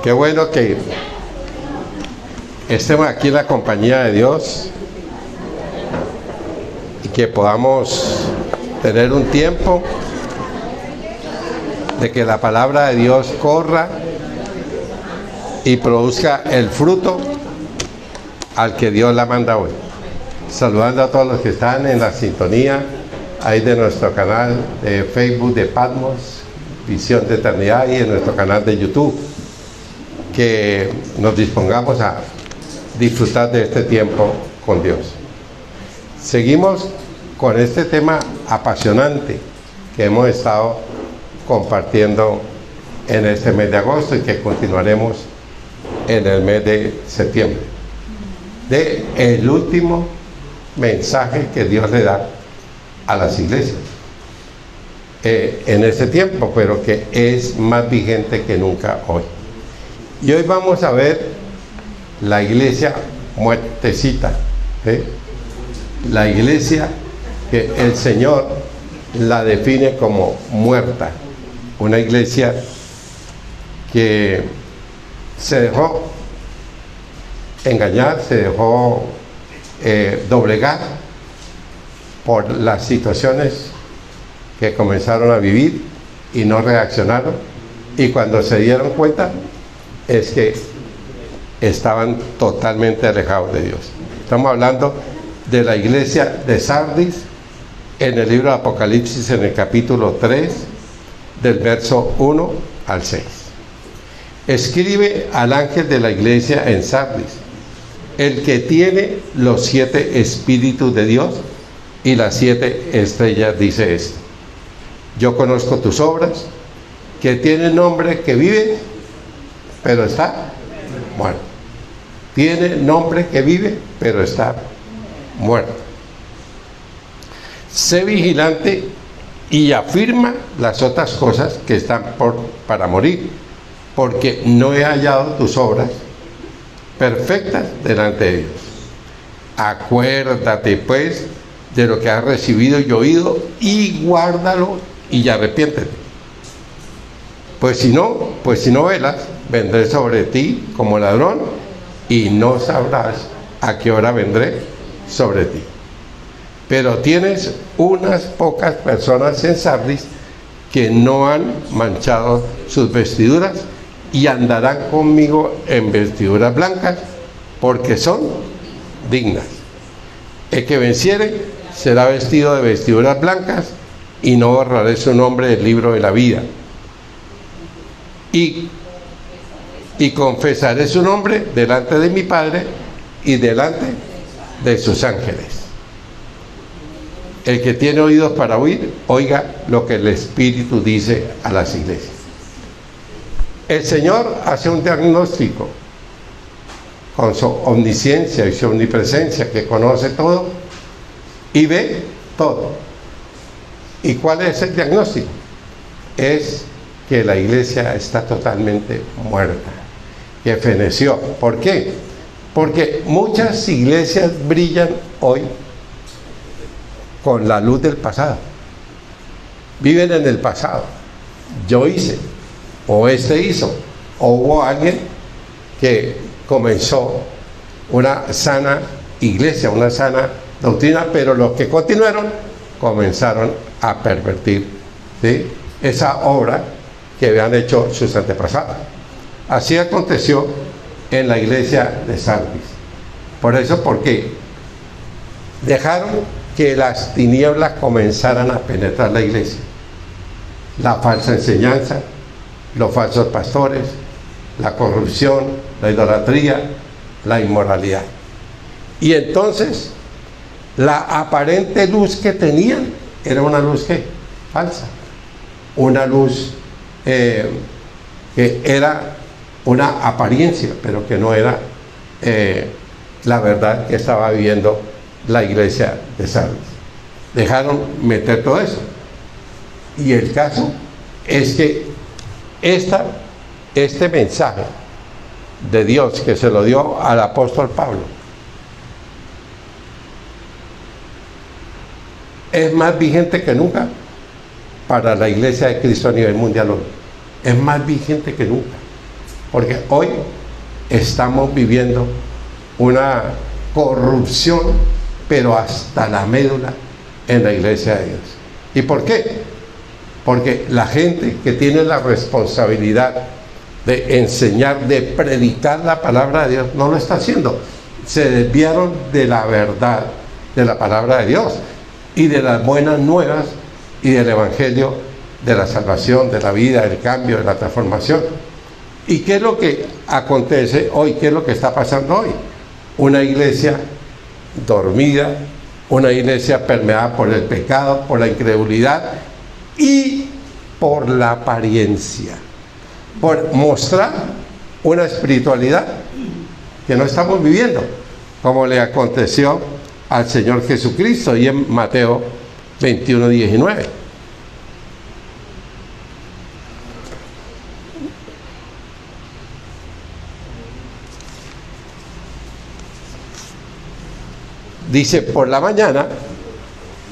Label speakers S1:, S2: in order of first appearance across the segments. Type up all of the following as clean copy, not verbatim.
S1: Qué bueno que estemos aquí en la compañía de Dios y que podamos tener un tiempo de que la palabra de Dios corra y produzca el fruto al que Dios la manda hoy. Saludando a todos los que están en la sintonía ahí de nuestro canal de Facebook de Patmos, Visión de Eternidad, y en nuestro canal de YouTube. Que nos dispongamos a disfrutar de este tiempo con Dios. Seguimos con este tema apasionante que hemos estado compartiendo en este mes de agosto y que continuaremos en el mes de septiembre, de el último mensaje que Dios le da a las iglesias en ese tiempo, pero que es más vigente que nunca hoy. Y hoy vamos a ver la iglesia muertecita, ¿sí? La iglesia que el Señor la define como muerta, una iglesia que se dejó engañar, se dejó doblegar por las situaciones que comenzaron a vivir y no reaccionaron, y cuando se dieron cuenta es que estaban totalmente alejados de Dios. Estamos hablando de la iglesia de Sardis en el libro de Apocalipsis, en el capítulo 3, del verso 1 al 6. Escribe al ángel de la iglesia en Sardis, el que tiene los 7 espíritus de Dios y las 7 estrellas, dice esto: yo conozco tus obras, que tiene nombre que vive, pero está muerto. Tiene nombre que vive, pero está muerto. Sé vigilante y afirma las otras cosas que están para morir, porque no he hallado tus obras perfectas delante de Dios. Acuérdate pues de lo que has recibido y oído, y guárdalo y arrepiéntete. Pues si no velas, vendré sobre ti como ladrón, y no sabrás a qué hora vendré sobre ti. Pero tienes unas pocas personas en Sardis que no han manchado sus vestiduras y andarán conmigo en vestiduras blancas, porque son dignas. El que venciere será vestido de vestiduras blancas, y no borraré su nombre del libro de la vida. Y confesaré su nombre delante de mi Padre y delante de sus ángeles. El que tiene oídos para oír, oiga lo que el Espíritu dice a las iglesias. El Señor hace un diagnóstico con su omnisciencia y su omnipresencia, que conoce todo y ve todo. ¿Y cuál es el diagnóstico? Es que la iglesia está totalmente muerta, que feneció. ¿Por qué? Porque muchas iglesias brillan hoy con la luz del pasado. Viven en el pasado. Yo hice, o este hizo, o hubo alguien que comenzó una sana iglesia, una sana doctrina, pero los que continuaron comenzaron a pervertir, ¿sí?, esa obra que habían hecho sus antepasados. Así aconteció en la iglesia de Sardis. Por eso, porque dejaron que las tinieblas comenzaran a penetrar la iglesia. La falsa enseñanza, los falsos pastores, la corrupción, la idolatría, la inmoralidad. Y entonces, la aparente luz que tenían era una luz ¿qué? Falsa. Una luz que era una apariencia, pero que no era la verdad que estaba viviendo la iglesia de Sardis. Dejaron meter todo eso. Y el caso es que este mensaje de Dios, que se lo dio al apóstol Pablo, es más vigente que nunca para la iglesia de Cristo a nivel mundial hoy. Es más vigente que nunca. porque hoy estamos viviendo una corrupción, pero hasta la médula en la iglesia de Dios. ¿Y por qué? Porque la gente que tiene la responsabilidad de enseñar, de predicar la palabra de Dios, no lo está haciendo. Se desviaron de la verdad de la palabra de Dios y de las buenas nuevas y del evangelio de la salvación, de la vida, del cambio, de la transformación. ¿Y qué es lo que acontece hoy? ¿Qué es lo que está pasando hoy? Una iglesia dormida, una iglesia permeada por el pecado, por la incredulidad y por la apariencia, por mostrar una espiritualidad que no estamos viviendo, como le aconteció al Señor Jesucristo y en Mateo 21:19. Dice, por la mañana,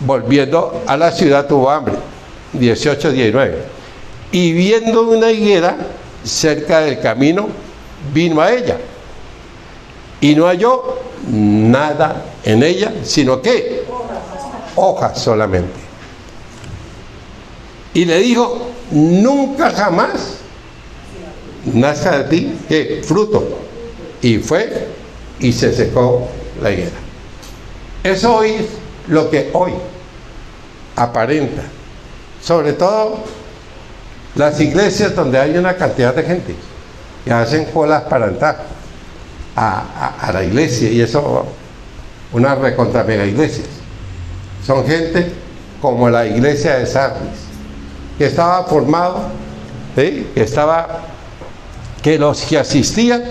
S1: volviendo a la ciudad, tuvo hambre. 18:19. Y viendo una higuera cerca del camino, vino a ella. Y no halló nada en ella, sino que hojas solamente. Y le dijo, nunca jamás nazca de ti, ¿qué? Fruto. Y fue y se secó la higuera. Eso es lo que hoy aparenta, sobre todo las iglesias donde hay una cantidad de gente que hacen colas para entrar a la iglesia, y eso, una recontra mega iglesias. Son gente como la iglesia de Sardis, que estaba formado, ¿sí? que los que asistían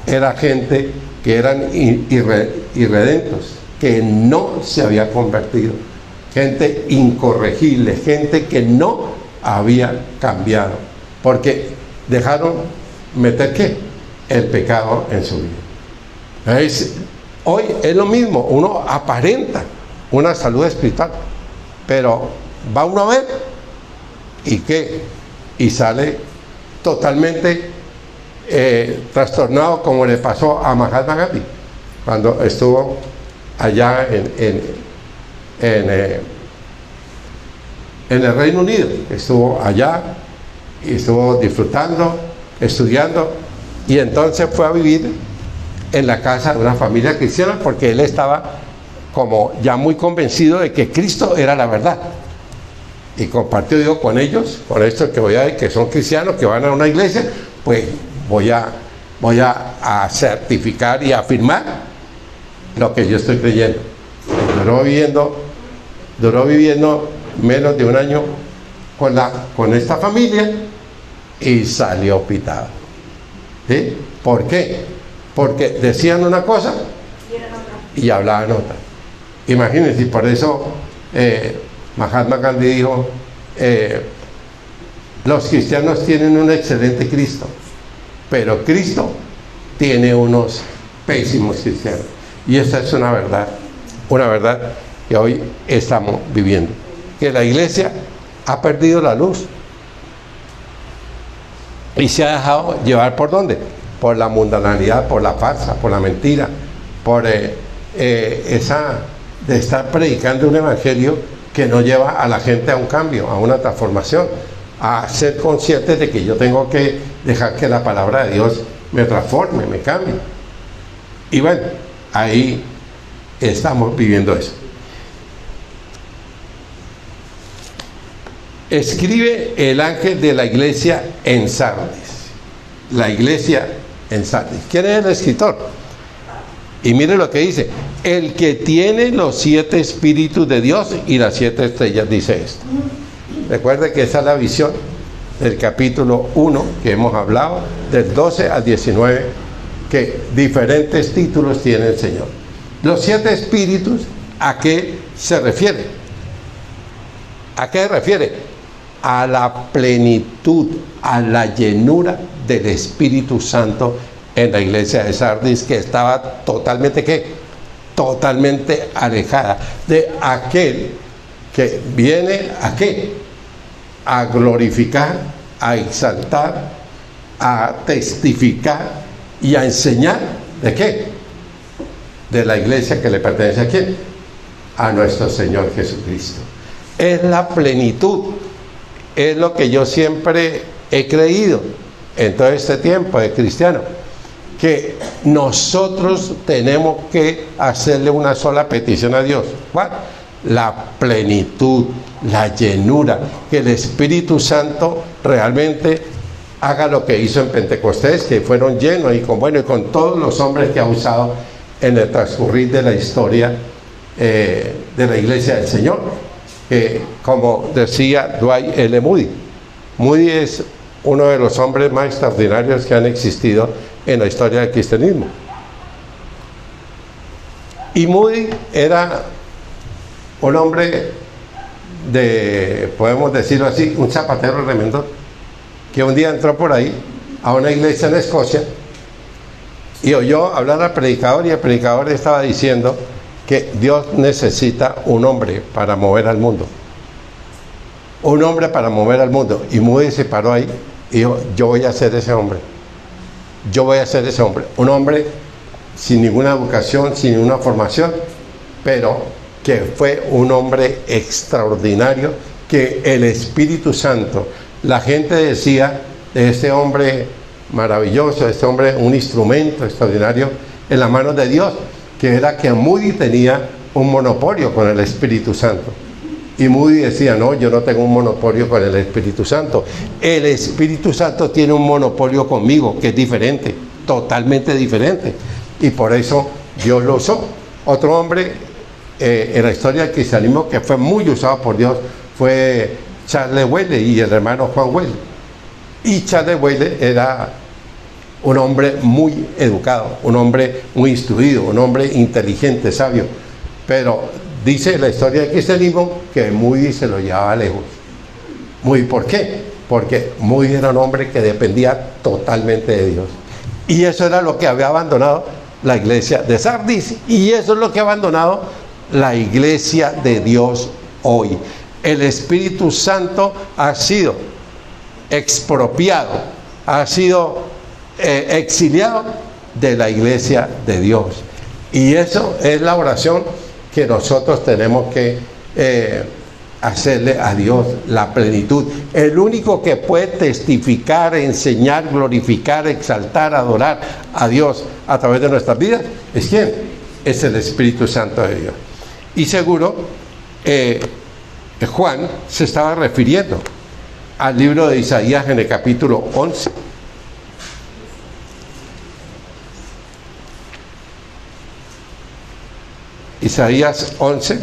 S1: era gente que eran irredentos, que no se había convertido, gente incorregible, gente que no había cambiado, porque dejaron meter ¿qué? El pecado en su vida. Hoy es lo mismo, uno aparenta una salud espiritual, pero va uno a ver y ¿qué? Y sale totalmente trastornado, como le pasó a Mahatma Gandhi cuando estuvo allá en el Reino Unido. Estuvo allá y estuvo disfrutando, estudiando, y entonces fue a vivir en la casa de una familia cristiana, porque él estaba como ya muy convencido de que Cristo era la verdad, y compartió, digo, con ellos, con estos que voy a ver que son cristianos, que van a una iglesia, pues voy a certificar y afirmar lo que yo estoy creyendo. Duró viviendo menos de un año con esta familia y salió pitado. ¿Sí? ¿Por qué? Porque decían una cosa y hablaban otra. Imagínense, y por eso Mahatma Gandhi dijo, los cristianos tienen un excelente Cristo, pero Cristo tiene unos pésimos cristianos. Y esa es una verdad que hoy estamos viviendo, que la iglesia ha perdido la luz y se ha dejado llevar ¿por dónde? Por la mundanalidad, por la farsa, por la mentira, por esa de estar predicando un evangelio que no lleva a la gente a un cambio, a una transformación, a ser conscientes de que yo tengo que dejar que la palabra de Dios me transforme, me cambie. Y bueno, ahí estamos viviendo eso. Escribe el ángel de la iglesia en Sardis. La iglesia en Sardis. ¿Quién es el escritor? Y mire lo que dice: el que tiene los 7 espíritus de Dios y las 7 estrellas, dice esto. Recuerde que esa es la visión del capítulo 1 que hemos hablado, del 12 al 19, que diferentes títulos tiene el Señor. Los 7 espíritus, ¿a qué se refiere? ¿A qué se refiere? A la plenitud, a la llenura del Espíritu Santo en la iglesia de Sardis, que estaba totalmente, ¿qué? Totalmente alejada de aquel que viene ¿a qué? A glorificar, a exaltar a testificar y a enseñar ¿de qué? De la iglesia que le pertenece a quién, a nuestro Señor Jesucristo. Es la plenitud, es lo que yo siempre he creído en todo este tiempo de cristiano, que nosotros tenemos que hacerle una sola petición a Dios. ¿Cuál? La plenitud, la llenura, que el Espíritu Santo realmente haga lo que hizo en Pentecostés, que fueron llenos y con todos los hombres que ha usado en el transcurrir de la historia de la iglesia del Señor. Como decía Dwight L. Moody, Moody es uno de los hombres más extraordinarios que han existido en la historia del cristianismo. Y Moody era un hombre podemos decirlo así, un zapatero tremendo, que un día entró por ahí a una iglesia en Escocia y oyó hablar al predicador, y el predicador estaba diciendo que Dios necesita un hombre para mover al mundo. Un hombre para mover al mundo. Y Moody se paró ahí y dijo: yo voy a ser ese hombre. Yo voy a ser ese hombre. Un hombre sin ninguna educación, sin ninguna formación, pero que fue un hombre extraordinario, que el Espíritu Santo, la gente decía de este hombre maravilloso, de este hombre un instrumento extraordinario en las manos de Dios, que era que Moody tenía un monopolio con el Espíritu Santo. Y Moody decía: no, yo no tengo un monopolio con el Espíritu Santo. El Espíritu Santo tiene un monopolio conmigo, que es diferente, totalmente diferente. Y por eso Dios lo usó. Otro hombre en la historia del cristianismo que fue muy usado por Dios fue Charles Wesley y el hermano Juan Wesley. Y Charles Wesley era un hombre muy educado, un hombre muy instruido, un hombre inteligente, sabio. Pero dice la historia del cristianismo que Moody se lo llevaba lejos. Moody, ¿por qué? Porque Moody era un hombre que dependía totalmente de Dios. Y eso era lo que había abandonado la iglesia de Sardis. Y eso es lo que ha abandonado la iglesia de Dios hoy. El Espíritu Santo ha sido expropiado, ha sido exiliado de la iglesia de Dios. Y eso es la oración que nosotros tenemos que hacerle a Dios, la plenitud. El único que puede testificar, enseñar, glorificar, exaltar, adorar a Dios a través de nuestras vidas, ¿es quién? Es el Espíritu Santo de Dios. Y seguro Juan se estaba refiriendo al libro de Isaías en el capítulo 11. Isaías 11,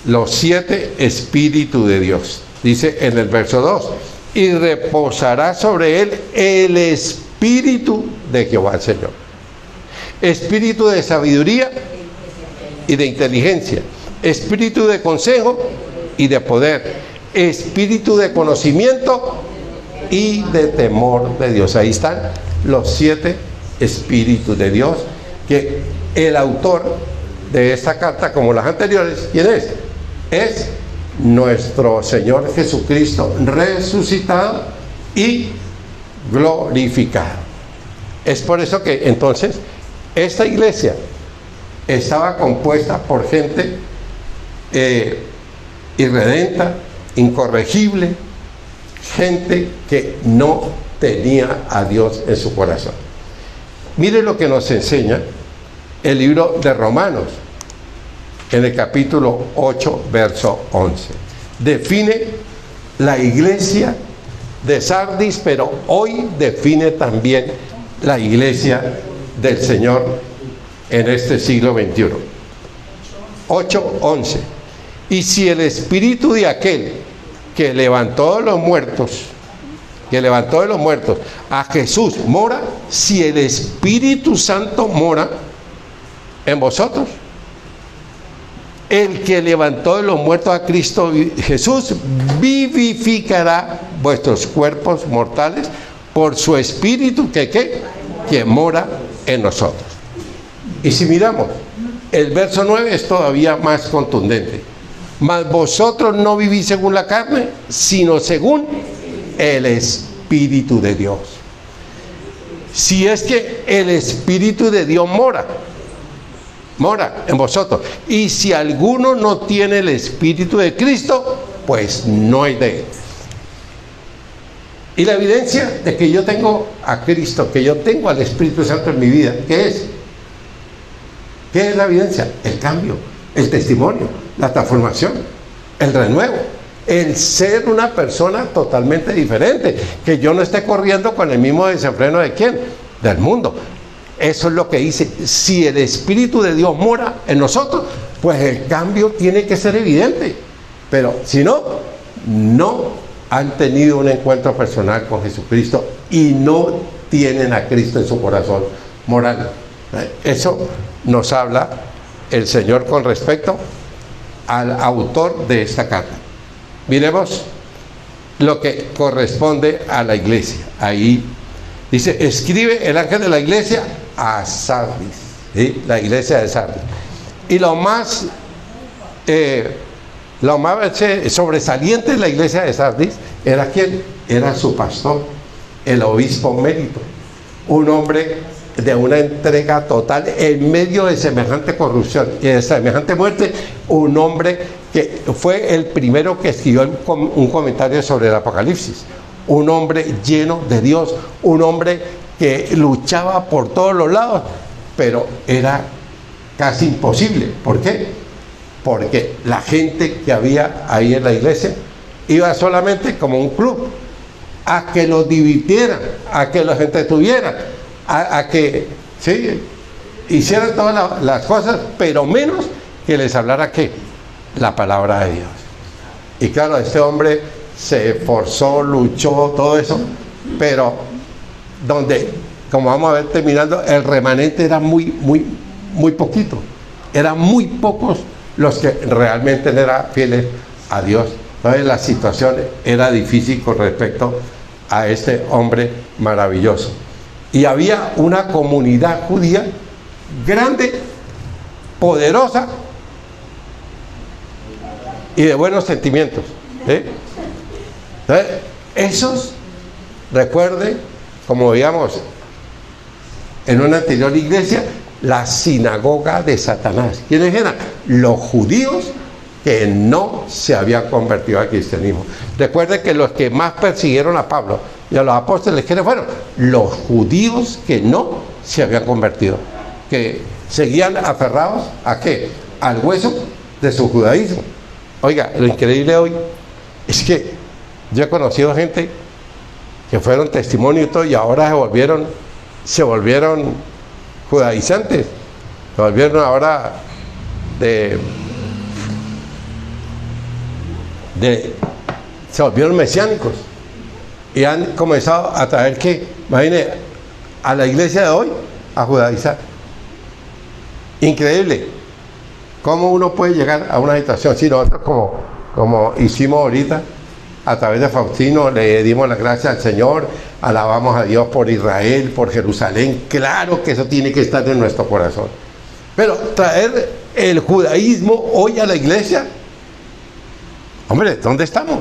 S1: los 7 espíritus de Dios. Dice en el verso 2: y reposará sobre él el espíritu de Jehová el Señor. Espíritu de sabiduría y de inteligencia, espíritu de consejo y de poder, espíritu de conocimiento y de temor de Dios. Ahí están los 7 espíritus de Dios, que el autor de esta carta, como las anteriores, ¿quién es? Es nuestro Señor Jesucristo, resucitado y glorificado. Es por eso que entonces esta iglesia estaba compuesta por gente irredenta, incorregible, gente que no tenía a Dios en su corazón. Mire lo que nos enseña el libro de Romanos, en el capítulo 8, verso 11. Define la iglesia de Sardis, pero hoy define también la iglesia del Señor en este siglo XXI. 8:11. Y si el espíritu de aquel que levantó de los muertos a Jesús mora, si el Espíritu Santo mora en vosotros, el que levantó de los muertos a Cristo Jesús vivificará vuestros cuerpos mortales por su Espíritu que mora en nosotros. Y si miramos, el verso 9 es todavía más contundente. Mas vosotros no vivís según la carne, sino según el Espíritu de Dios. Si es que el Espíritu de Dios mora en vosotros. Y si alguno no tiene el Espíritu de Cristo, pues no es de él. Y la evidencia de que yo tengo a Cristo, que yo tengo al Espíritu Santo en mi vida, ¿qué es? ¿Qué es la evidencia? El cambio, el testimonio, la transformación, el renuevo, el ser una persona totalmente diferente, que yo no esté corriendo con el mismo desenfreno de ¿quién? Del mundo. Eso es lo que dice. Si el Espíritu de Dios mora en nosotros, pues el cambio tiene que ser evidente. Pero si no, no han tenido un encuentro personal con Jesucristo y no tienen a Cristo en su corazón moral. Eso nos habla el Señor con respecto al autor de esta carta. Miremos lo que corresponde a la iglesia. Ahí dice: escribe el ángel de la iglesia a Sardis, ¿sí? La iglesia de Sardis. Y lo más sobresaliente de la iglesia de Sardis era ¿quién? Era su pastor, el obispo Mérito, un hombre de una entrega total en medio de semejante corrupción y de semejante muerte. Un hombre que fue el primero que escribió un comentario sobre el Apocalipsis, un hombre lleno de Dios, un hombre que luchaba por todos los lados, pero era casi imposible. ¿Por qué? Porque la gente que había ahí en la iglesia iba solamente como un club a que los divirtieran, a que los entretuvieran, a que ¿sí? hicieran todas las cosas, pero menos que les hablara ¿qué? La palabra de Dios. Y claro, este hombre se esforzó, luchó, todo eso, pero donde, como vamos a ver terminando, el remanente era muy poquito, eran muy pocos los que realmente eran fieles a Dios. Entonces la situación era difícil con respecto a este hombre maravilloso. Y había una comunidad judía grande, poderosa y de buenos sentimientos, ¿sí? Entonces, esos, recuerden, como veíamos en una anterior iglesia, la sinagoga de Satanás. ¿Quiénes eran? Los judíos que no se habían convertido al cristianismo. Recuerden que los que más persiguieron a Pablo y a los apóstoles, ¿quiénes fueron? Los judíos que no se habían convertido, que seguían aferrados ¿a qué? Al hueso de su judaísmo. Oiga, lo increíble hoy es que yo he conocido gente que fueron testimonio y todo, y ahora se volvieron judaizantes, se volvieron ahora se volvieron mesiánicos y han comenzado a traer que, imagínense, a la iglesia de hoy a judaizar. Increíble cómo uno puede llegar a una situación. Si nosotros como hicimos ahorita a través de Faustino, le dimos las gracias al Señor, alabamos a Dios por Israel, por Jerusalén. Claro que eso tiene que estar en nuestro corazón, pero traer el judaísmo hoy a la iglesia, hombre, ¿dónde estamos?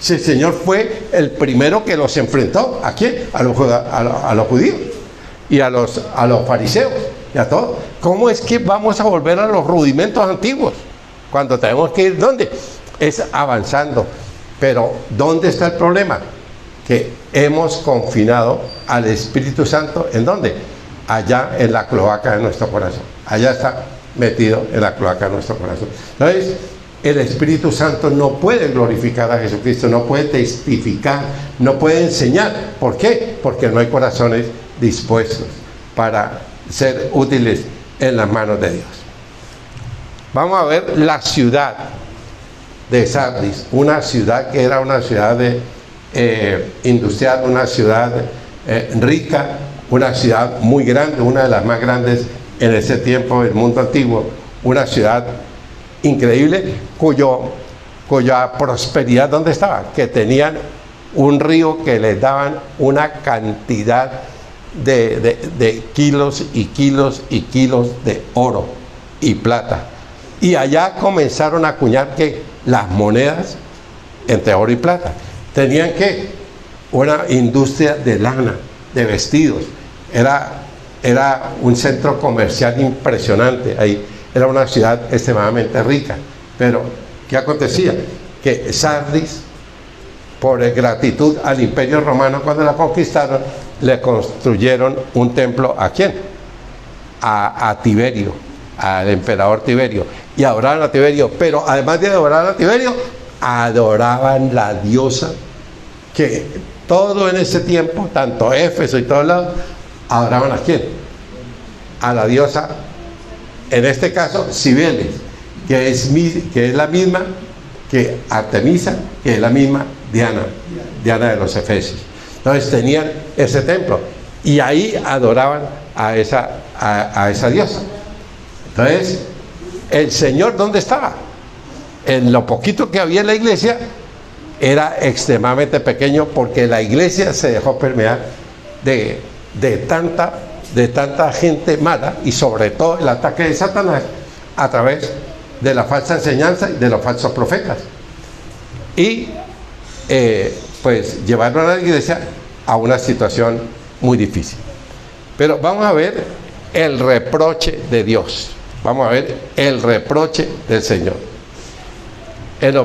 S1: Si el Señor fue el primero que los enfrentó, ¿a quién? A los judíos y a los fariseos y a todos. ¿Cómo es que vamos a volver a los rudimentos antiguos cuando tenemos que ir? ¿Dónde? Es avanzando. Pero ¿dónde está el problema? Que hemos confinado al Espíritu Santo. ¿En dónde? Allá en la cloaca de nuestro corazón. Allá está metido en la cloaca de nuestro corazón. Entonces, el Espíritu Santo no puede glorificar a Jesucristo, no puede testificar, no puede enseñar. ¿Por qué? Porque no hay corazones dispuestos para ser útiles en las manos de Dios. Vamos a ver la ciudad de Sardis, una ciudad que era una ciudad industrial, una ciudad rica, una ciudad muy grande, una de las más grandes en ese tiempo del mundo antiguo, una ciudad increíble cuya prosperidad, ¿dónde estaba? Que tenían un río que les daban una cantidad de kilos y kilos y kilos de oro y plata. Y allá comenzaron a acuñar que las monedas entre oro y plata. Tenían que una industria de lana, de vestidos. Era un centro comercial impresionante. Ahí era una ciudad extremadamente rica. Pero, ¿qué acontecía? Que Sardis, por gratitud al Imperio Romano cuando la conquistaron, le construyeron un templo. ¿A quién? A Tiberio, al emperador Tiberio. Y adoraban a Tiberio. Pero además de adorar a Tiberio, adoraban la diosa, que todo en ese tiempo, tanto Éfeso y todos lados, adoraban a quién, a la diosa, en este caso Cibeles, que es la misma que Artemisa, que es la misma Diana de los Efesios. Entonces tenían ese templo y ahí adoraban a esa diosa. Entonces el Señor, ¿dónde estaba? En lo poquito que había en la iglesia, era extremadamente pequeño, porque la iglesia se dejó permear de tanta gente mala, y sobre todo el ataque de Satanás a través de la falsa enseñanza y de los falsos profetas. Y pues llevaron a la iglesia a una situación muy difícil. Pero vamos a ver el reproche de Dios. Vamos a ver el reproche del Señor. En el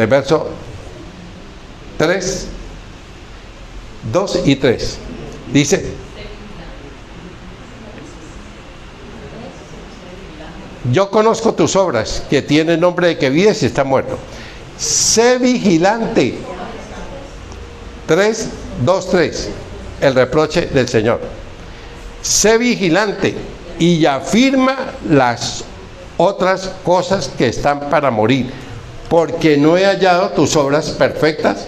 S1: verso 3, 2 y 3, dice: yo conozco tus obras, que tienen nombre de que vives y está muerto. Sé vigilante. 3, 2, 3, el reproche del Señor. Sé vigilante y afirma las otras cosas que están para morir, porque no he hallado tus obras perfectas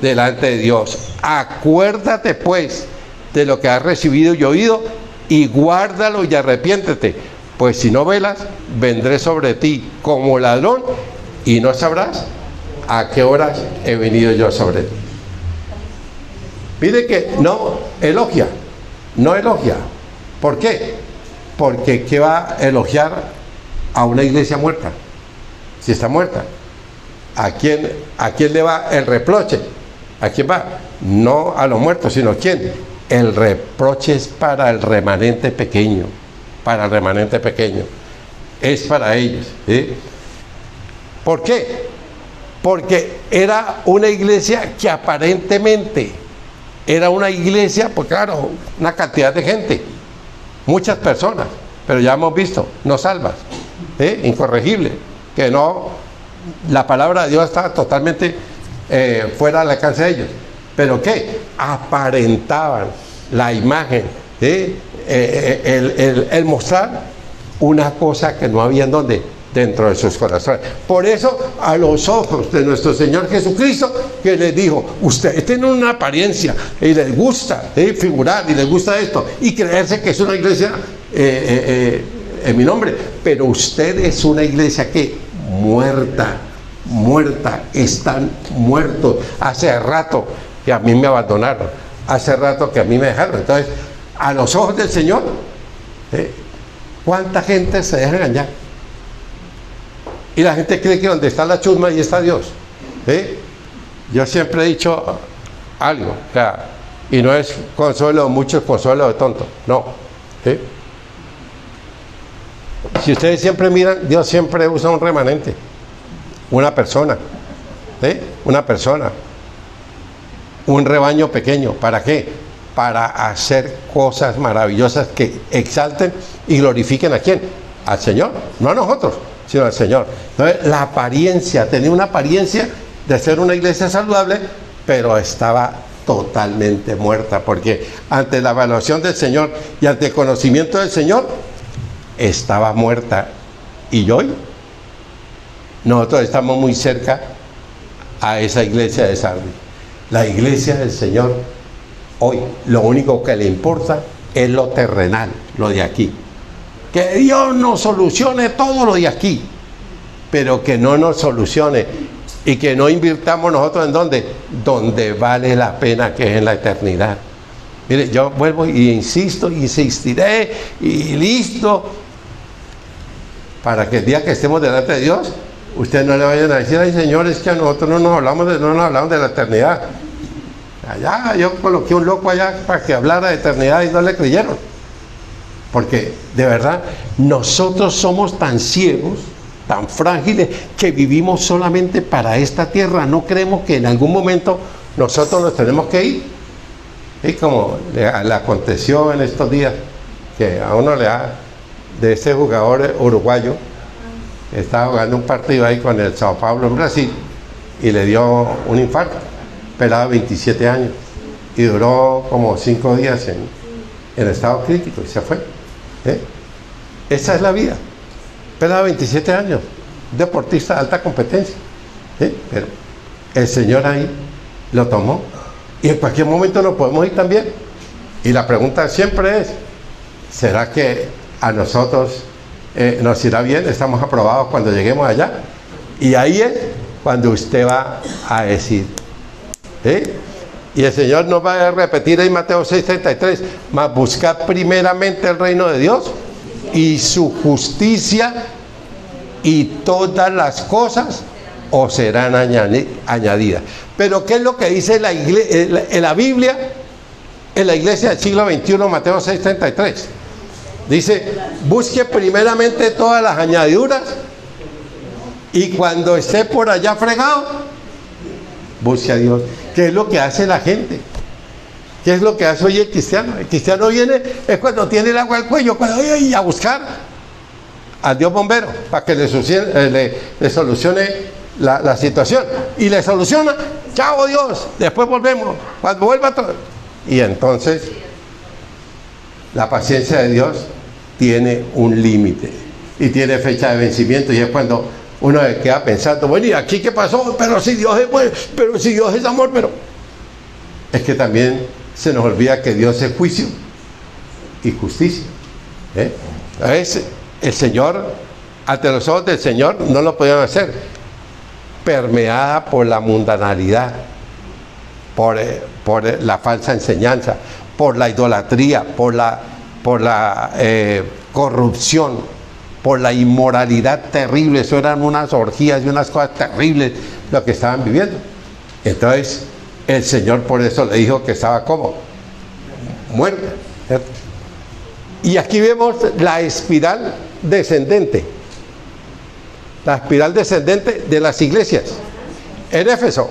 S1: delante de Dios. Acuérdate pues de lo que has recibido y oído, y guárdalo y arrepiéntete, pues si no velas, vendré sobre ti como ladrón, y no sabrás a qué horas he venido yo sobre ti. Mire que no elogia. ¿Por qué? Porque ¿qué va a elogiar a una iglesia muerta? Si está muerta, ¿a quién le va el reproche? ¿A quién va? No a los muertos, sino ¿a quién? El reproche es para el remanente pequeño. Para el remanente pequeño. Es para ellos. ¿Sí? ¿Por qué? Porque era una iglesia que aparentemente era una iglesia, pues claro, una cantidad de gente, muchas personas, pero ya hemos visto, no salvas, incorregible, que no, la palabra de Dios está totalmente fuera del alcance de ellos. ¿Pero qué? Aparentaban la imagen, el mostrar una cosa que no había en donde, dentro de sus corazones. Por eso, a los ojos de nuestro Señor Jesucristo, que les dijo: ustedes tienen una apariencia y les gusta figurar y les gusta esto y creerse que es una iglesia en mi nombre, pero usted es una iglesia que muerta, están muertos. Hace rato que a mí me abandonaron, hace rato que a mí me dejaron. Entonces, a los ojos del Señor, ¿cuánta gente se deja engañar? Y la gente cree que donde está la chusma, ahí está Dios. Yo siempre he dicho algo, o sea, y no es consuelo de muchos, consuelo de tontos, no. Si ustedes siempre miran, Dios siempre usa un remanente, una persona, un rebaño pequeño. ¿Para qué? Para hacer cosas maravillosas que exalten y glorifiquen ¿a quién? Al Señor, no a nosotros, sino al Señor. Entonces, la apariencia, tenía una apariencia de ser una iglesia saludable, pero estaba totalmente muerta, porque ante la evaluación del Señor y ante el conocimiento del Señor, estaba muerta. Y hoy, nosotros estamos muy cerca a esa iglesia de Sardis. La iglesia del Señor, hoy, lo único que le importa es lo terrenal, lo de aquí. Que Dios nos solucione todo lo de aquí, pero que no nos solucione y que no invirtamos nosotros en donde vale la pena, que es en la eternidad. Mire, yo vuelvo y insisto, insistiré y listo. para que el día que estemos delante de Dios, ustedes no le vayan a decir, ay Señor, es que a nosotros no nos hablamos de la eternidad. Allá yo coloqué un loco allá para que hablara de eternidad y no le creyeron. Porque de verdad, nosotros somos tan ciegos, tan frágiles, que vivimos solamente para esta tierra. No creemos que en algún momento nosotros nos tenemos que ir. Y como le aconteció en estos días, que a uno le da de ese jugador uruguayo, que estaba jugando un partido ahí con el Sao Paulo en Brasil, y le dio un infarto, pelado de 27 años, y duró como 5 días en estado crítico, y se fue. Esa es la vida. Pelado de 27 años, deportista de alta competencia, pero el Señor ahí lo tomó, y en cualquier momento nos podemos ir también. Y la pregunta siempre es, ¿será que a nosotros nos irá bien? ¿Estamos aprobados cuando lleguemos allá? Y ahí es cuando usted va a decir, y el Señor nos va a repetir en Mateo 6:33, mas buscad primeramente el reino de Dios y su justicia, y todas las cosas os serán añadidas. Pero ¿qué es lo que dice en la Biblia, en la iglesia del siglo XXI, Mateo 6:33? Dice, busque primeramente todas las añadiduras, y cuando esté por allá fregado, busque a Dios. ¿Qué es lo que hace la gente? ¿Qué es lo que hace hoy el cristiano? El cristiano viene, es cuando tiene el agua al cuello, cuando viene a buscar al Dios bombero para que le solucione la situación. Y le soluciona, chao Dios, después volvemos, cuando vuelva todo. Y entonces, la paciencia de Dios tiene un límite y tiene fecha de vencimiento, y es cuando uno se queda pensando, bueno, ¿y aquí qué pasó? Pero si Dios es bueno, pero si Dios es amor, pero es que también se nos olvida que Dios es juicio y justicia. Entonces, el Señor, ante los ojos del Señor, no lo podían hacer, permeada por la mundanalidad, por la falsa enseñanza, por la idolatría, por la corrupción, por la inmoralidad terrible. Eso eran unas orgías y unas cosas terribles lo que estaban viviendo. Entonces el Señor por eso le dijo que estaba como muerto, ¿cierto? Y aquí vemos la espiral descendente, la espiral descendente de las iglesias. En Éfeso,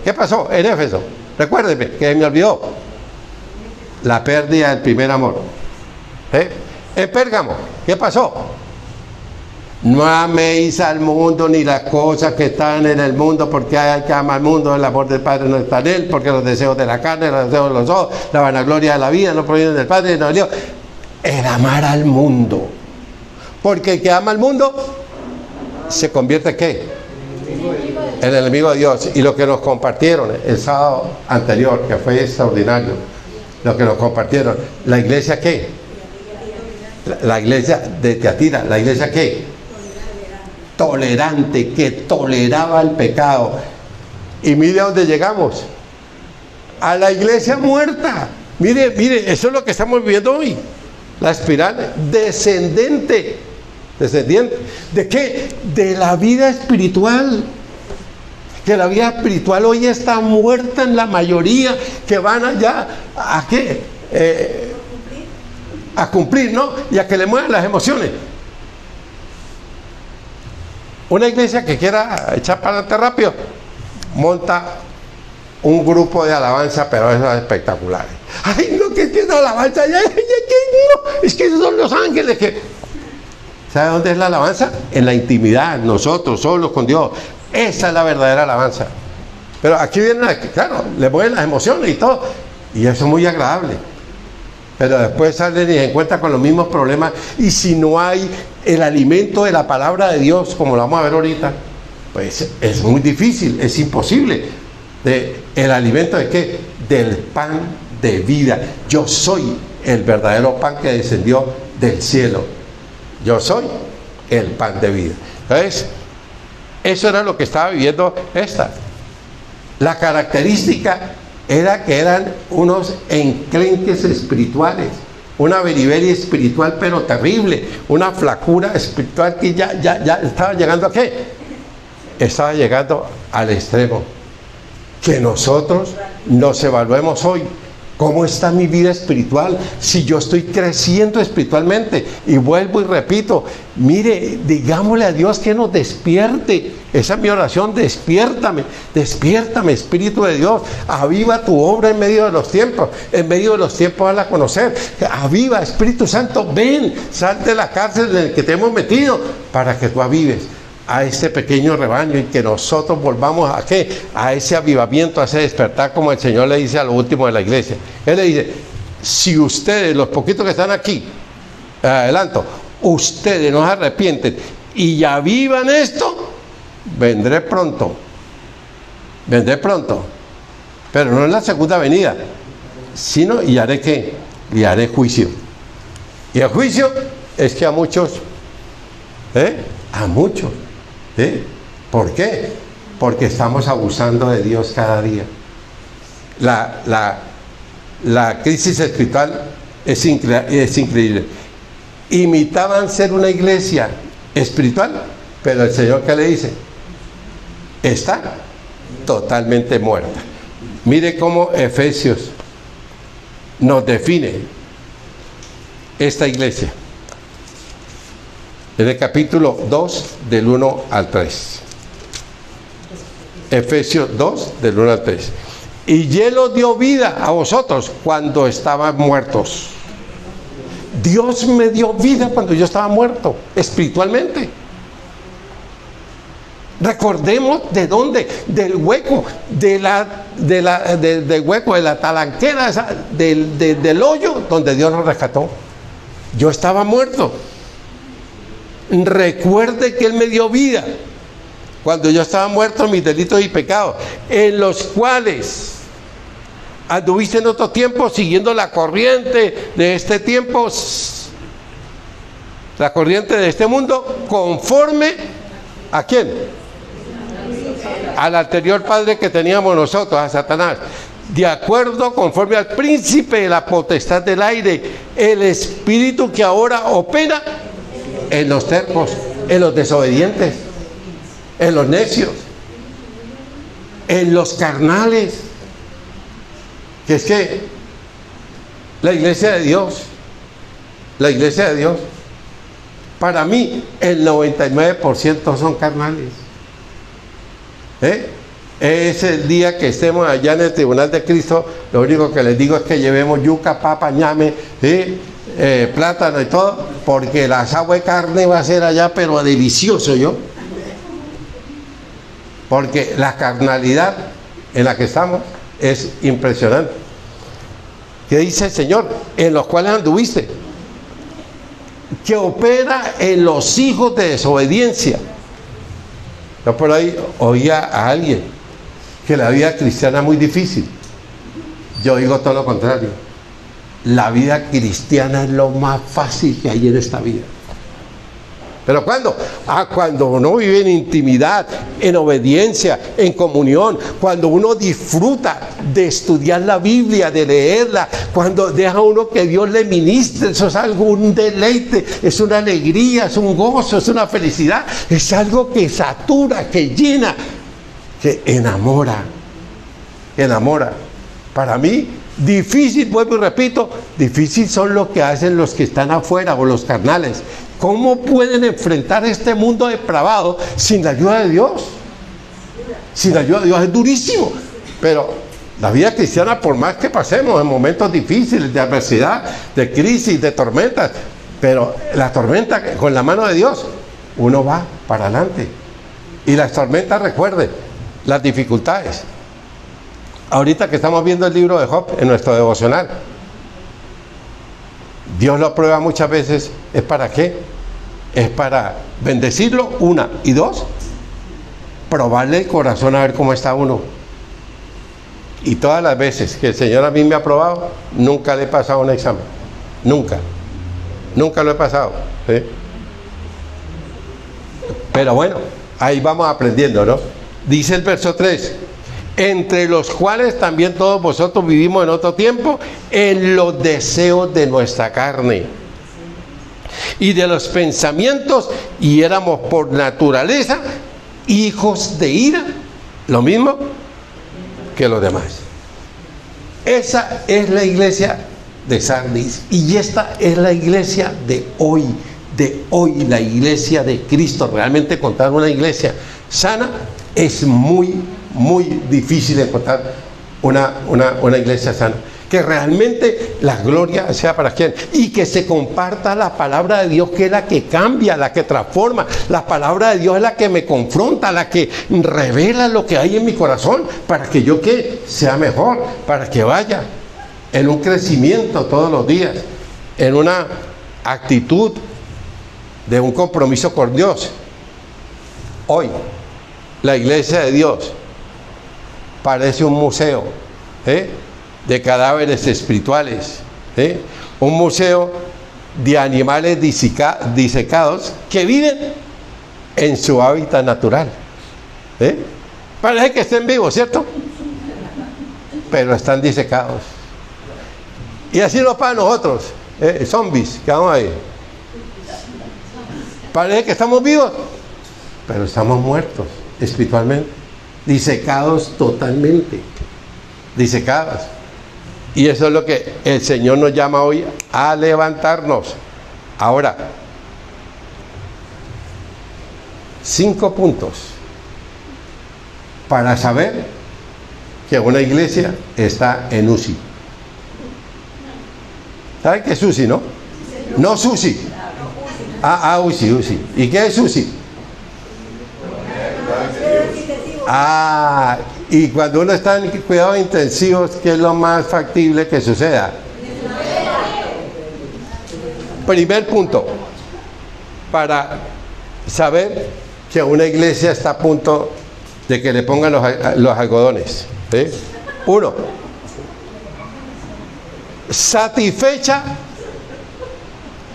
S1: ¿qué pasó en Éfeso? Recuérdenme, que me olvidó, la pérdida del primer amor. En Pérgamo, ¿qué pasó? No améis al mundo ni las cosas que están en el mundo, porque hay que amar al mundo, el amor del Padre no está en él, porque los deseos de la carne, los deseos de los ojos, la vanagloria de la vida no provienen del Padre, no del Dios. El amar al mundo, porque el que ama al mundo se convierte ¿en qué? En el enemigo de Dios. Y lo que nos compartieron el sábado anterior, que fue extraordinario, lo que nos compartieron, la iglesia ¿qué? La iglesia de Tiatira, la iglesia ¿qué? Tolerante, que toleraba el pecado. Y mire a dónde llegamos, a la iglesia muerta. Mire, eso es lo que estamos viviendo hoy, la espiral descendente. ¿De qué? De la vida espiritual. Que la vida espiritual hoy está muerta en la mayoría, que van allá a qué, a cumplir, ¿no? Y a que le muevan las emociones. Una iglesia que quiera echar para adelante rápido, monta un grupo de alabanza, pero eso es espectacular. Ay, no, que tiene alabanza, ay, no, es que esos son los ángeles que... ¿Sabe dónde es la alabanza? En la intimidad, nosotros solos con Dios. Esa es la verdadera alabanza. Pero aquí vienen, claro, le mueven las emociones y todo, y eso es muy agradable. Pero después salen y se encuentran con los mismos problemas, y si no hay el alimento de la palabra de Dios, como lo vamos a ver ahorita, pues es muy difícil, es imposible. ¿El alimento de qué? Del pan de vida. Yo soy el verdadero pan que descendió del cielo. Yo soy el pan de vida. Entonces, eso era lo que estaba viviendo esta. La característica era que eran unos enclenques espirituales, una beriberi espiritual pero terrible, una flacura espiritual que ya estaba llegando ¿a qué? Estaba llegando al extremo. Que nosotros nos evaluemos hoy. ¿Cómo está mi vida espiritual? Si yo estoy creciendo espiritualmente. Y vuelvo y repito, mire, digámosle a Dios que nos despierte. Esa es mi oración, despiértame, despiértame, Espíritu de Dios. Aviva tu obra en medio de los tiempos. En medio de los tiempos hazla conocer. Aviva, Espíritu Santo, ven, sal de la cárcel en la que te hemos metido para que tú avives a este pequeño rebaño y que nosotros volvamos ¿a qué? A ese avivamiento, a ese despertar, como el Señor le dice a lo último de la iglesia. Él le dice, si ustedes, los poquitos que están aquí, adelanto, ustedes no se arrepienten y avivan esto, vendré pronto, pero no en la segunda venida, sino y haré ¿qué? Y haré juicio. Y el juicio es que a muchos, a muchos, ¿por qué? Porque estamos abusando de Dios cada día. La crisis espiritual es increíble. Imitaban ser una iglesia espiritual, pero el Señor, ¿qué le dice? Está totalmente muerta. Mire cómo Efesios nos define esta iglesia. En el capítulo 2, del 1 al 3. Efesios 2, del 1 al 3. Y Él os dio vida a vosotros cuando estaban muertos. Dios me dio vida cuando yo estaba muerto, espiritualmente. Recordemos de dónde, del hueco, del hueco, de la talanquera, del hoyo donde Dios nos rescató. Yo estaba muerto. Recuerde que Él me dio vida cuando yo estaba muerto en mis delitos y pecados, en los cuales anduviste en otro tiempo siguiendo la corriente de este tiempo, la corriente de este mundo, conforme ¿a quién? Al anterior padre que teníamos nosotros, a Satanás, de acuerdo, conforme al príncipe de la potestad del aire, el espíritu que ahora opera en los tercos, en los desobedientes, en los necios, en los carnales. Que es que la iglesia de Dios, para mí el 99% son carnales. Es el día que estemos allá en el tribunal de Cristo, lo único que les digo es que llevemos yuca, papa, ñame, plátano y todo, porque la asagua de carne va a ser allá, pero delicioso, ¿yo? Porque la carnalidad en la que estamos es impresionante. ¿Qué dice el Señor? En los cuales anduviste, que opera en los hijos de desobediencia. Yo por ahí oía a alguien que la vida cristiana es muy difícil. Yo digo todo lo contrario. La vida cristiana es lo más fácil que hay en esta vida. ¿Pero cuándo? Cuando uno vive en intimidad, en obediencia, en comunión, cuando uno disfruta de estudiar la Biblia, de leerla, cuando deja uno que Dios le ministre, eso es algo, un deleite, es una alegría, es un gozo, es una felicidad, es algo que satura, que llena, que enamora. Para mí, difícil, vuelvo y repito, difícil son lo que hacen los que están afuera o los carnales. ¿Cómo pueden enfrentar este mundo depravado sin la ayuda de Dios? Sin la ayuda de Dios es durísimo. Pero la vida cristiana, por más que pasemos en momentos difíciles, de adversidad, de crisis, de tormentas, pero la tormenta con la mano de Dios, uno va para adelante. Y las tormentas, recuerden, las dificultades. Ahorita que estamos viendo el libro de Job en nuestro devocional, Dios lo prueba muchas veces. ¿Es para qué? Es para bendecirlo, una, y dos, probarle el corazón a ver cómo está uno. Y todas las veces que el Señor a mí me ha probado, nunca le he pasado un examen. Nunca lo he pasado, ¿sí? Pero bueno, ahí vamos aprendiendo, ¿no? Dice el verso 3: entre los cuales también todos vosotros vivimos en otro tiempo, en los deseos de nuestra carne y de los pensamientos, y éramos por naturaleza hijos de ira, lo mismo que los demás. Esa es la iglesia de Sardis, y esta es la iglesia de hoy, la iglesia de Cristo. Realmente encontrar una iglesia sana es muy difícil encontrar una iglesia sana, que realmente la gloria sea para quien, y que se comparta la palabra de Dios, que es la que cambia, la que transforma. La palabra de Dios es la que me confronta, la que revela lo que hay en mi corazón, para que yo sea mejor, para que vaya en un crecimiento todos los días, en una actitud de un compromiso con Dios. Hoy la iglesia de Dios parece un museo de cadáveres espirituales, un museo de animales disecados que viven en su hábitat natural. Parece que estén vivos, ¿cierto? Pero están disecados. Y así nos pasa a nosotros, zombies, que vamos ahí. Parece que estamos vivos, pero estamos muertos espiritualmente, disecados totalmente, disecados. Y eso es lo que el Señor nos llama hoy a levantarnos. Ahora, 5 puntos para saber que una iglesia está en UCI. ¿Saben qué es UCI, no? No SUSI. UCI. ¿Y qué es UCI? Y cuando uno está en cuidados intensivos, ¿qué es lo más factible que suceda? Primer punto, para saber que una iglesia está a punto de que le pongan los algodones. 1. Satisfecha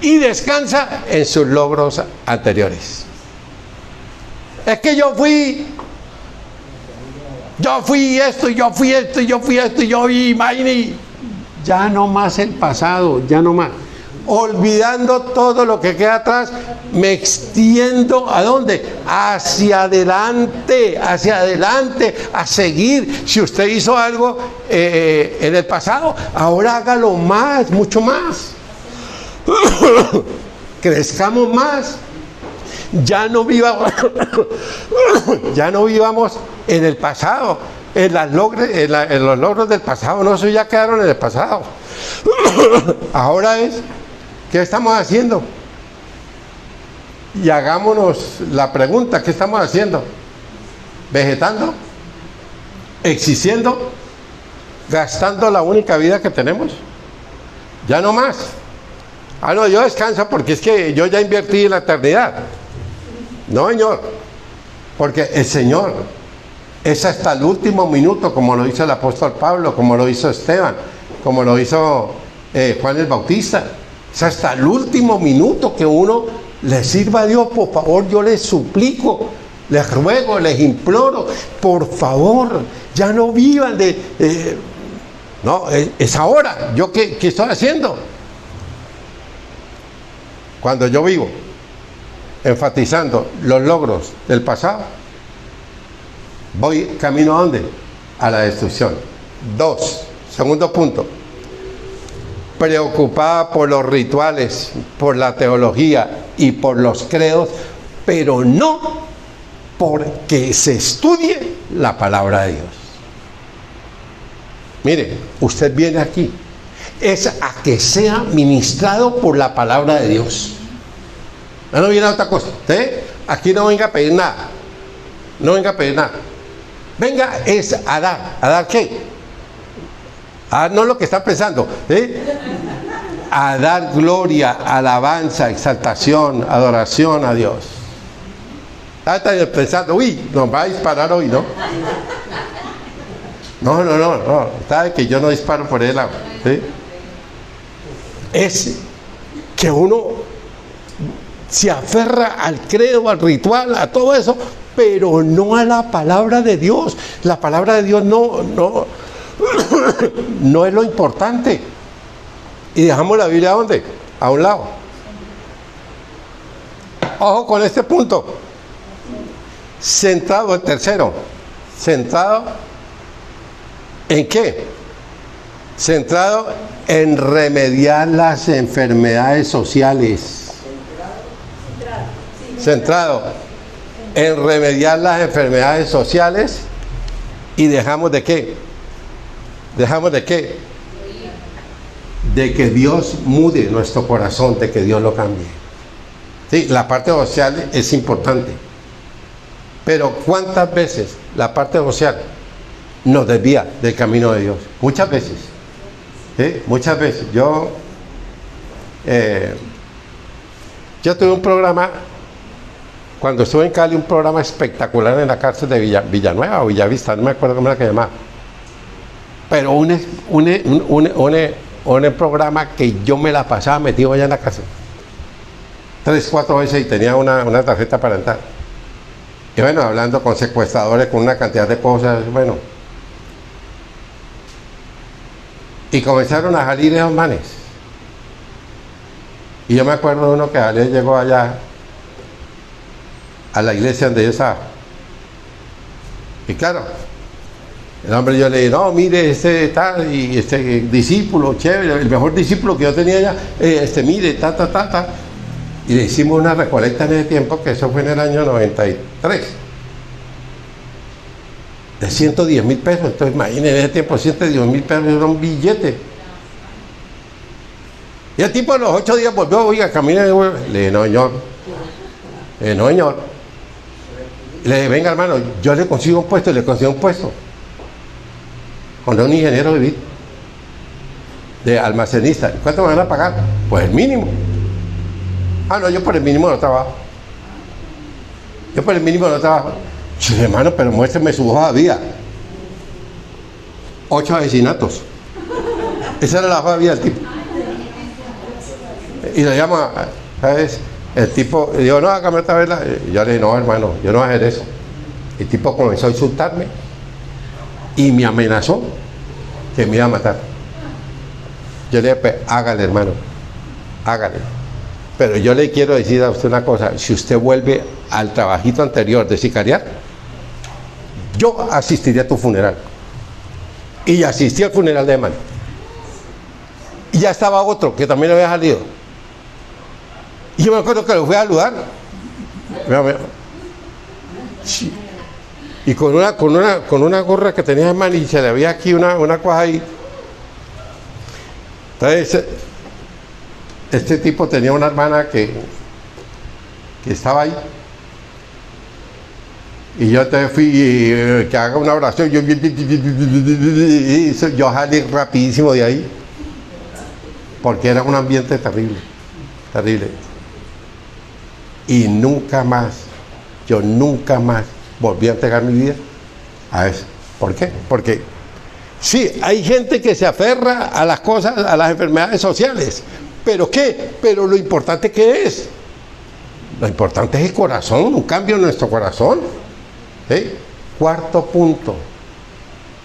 S1: y descansa en sus logros anteriores. Es que yo fui esto, yo fui imagínate. Ya no más el pasado, ya no más. Olvidando todo lo que queda atrás, me extiendo ¿a dónde? Hacia adelante, a seguir. Si usted hizo algo en el pasado, ahora hágalo más, mucho más. Crezcamos más. Ya no vivamos en el pasado, en los logros del pasado. No, eso ya quedaron en el pasado. Ahora es, ¿qué estamos haciendo? Y hagámonos la pregunta, ¿qué estamos haciendo? ¿Vegetando? ¿Existiendo? ¿Gastando la única vida que tenemos? Ya no más. No, yo descanso porque es que yo ya invertí en la eternidad. No, Señor, porque el Señor es hasta el último minuto, como lo hizo el apóstol Pablo, como lo hizo Esteban, como lo hizo Juan el Bautista. Es hasta el último minuto que uno le sirva a Dios. Por favor, yo les suplico, les ruego, les imploro, por favor, ya no vivan no, es ahora. ¿Yo qué estoy haciendo? Cuando yo vivo enfatizando los logros del pasado, voy camino ¿a dónde? A la destrucción. 2, segundo punto, preocupada por los rituales, por la teología y por los credos, pero no porque se estudie la palabra de Dios. Mire, usted viene aquí es a que sea ministrado por la palabra de Dios. No viene a otra cosa. Aquí no venga a pedir nada. No venga a pedir nada. Venga es a dar. ¿A dar qué? A dar no lo que está pensando. A dar gloria, alabanza, exaltación, adoración a Dios. Está pensando, nos va a disparar hoy, ¿no? No. Sabe que yo no disparo por el lado. Es que uno se aferra al credo, al ritual, a todo eso, pero no a la palabra de Dios. La palabra de Dios no es lo importante. Y dejamos la Biblia, ¿a dónde? A un lado. Ojo con este punto. Centrado, el tercero. Centrado ¿en qué? Centrado en remediar las enfermedades sociales. Centrado en remediar las enfermedades sociales. ¿Y dejamos de qué? ¿Dejamos de qué? De que Dios mude nuestro corazón, de que Dios lo cambie. Sí, la parte social es importante. Pero ¿cuántas veces la parte social nos desvía del camino de Dios? Muchas veces. ¿Sí? Muchas veces. Yo tuve un programa, cuando estuve en Cali, un programa espectacular en la cárcel de Villanueva o Villavista, no me acuerdo cómo era que llamaba. Pero un programa que yo me la pasaba metido allá en la cárcel. 3, 4 veces y tenía una tarjeta para entrar. Y bueno, hablando con secuestradores, con una cantidad de cosas, bueno. Y comenzaron a salir esos manes. Y yo me acuerdo de uno que llegó allá a la iglesia donde yo estaba. Y claro, el hombre, yo le dije, no, mire, este tal, y este discípulo, chévere, el mejor discípulo que yo tenía allá, mire, ta. Y le hicimos una recolecta en ese tiempo, que eso fue en el año 93. De 110,000 pesos. Entonces, imagínense, en ese tiempo 110,000 pesos era un billete. Y el tipo a los 8 días volvió, oiga, camina. Le dije, no, señor. No, señor. Le dije, venga, hermano, yo le consigo un puesto, con un ingeniero de almacenista. ¿Cuánto me van a pagar? Pues el mínimo. Ah, no, yo por el mínimo no trabajo. Sí, hermano, pero muéstrame su hoja de vida. 8 asesinatos. Esa era la hoja de vida del tipo. Y le llama, ¿sabes? El tipo, digo, no, hágame otra vez. Yo le dije, no, hermano, yo no voy a hacer eso. El tipo comenzó a insultarme y me amenazó que me iba a matar. Yo le dije, pues, hágale, hermano, hágale. Pero yo le quiero decir a usted una cosa, si usted vuelve al trabajito anterior de sicariar, yo asistiría a tu funeral. Y asistí al funeral de Eman. Y ya estaba otro que también había salido. Y yo me acuerdo que lo fui a saludar. Sí. Y con una gorra que tenía Eman y se le había aquí una cosa ahí. Entonces, este tipo tenía una hermana que estaba ahí. Y yo te fui que haga una oración. Yo salí rapidísimo de ahí. Porque era un ambiente terrible. Y yo nunca más volví a entregar mi vida a eso. ¿Por qué? Porque sí, hay gente que se aferra a las cosas, a las enfermedades sociales. ¿Pero qué? Pero lo importante, ¿qué es? Lo importante es el corazón, un cambio en nuestro corazón. ¿Sí? Cuarto punto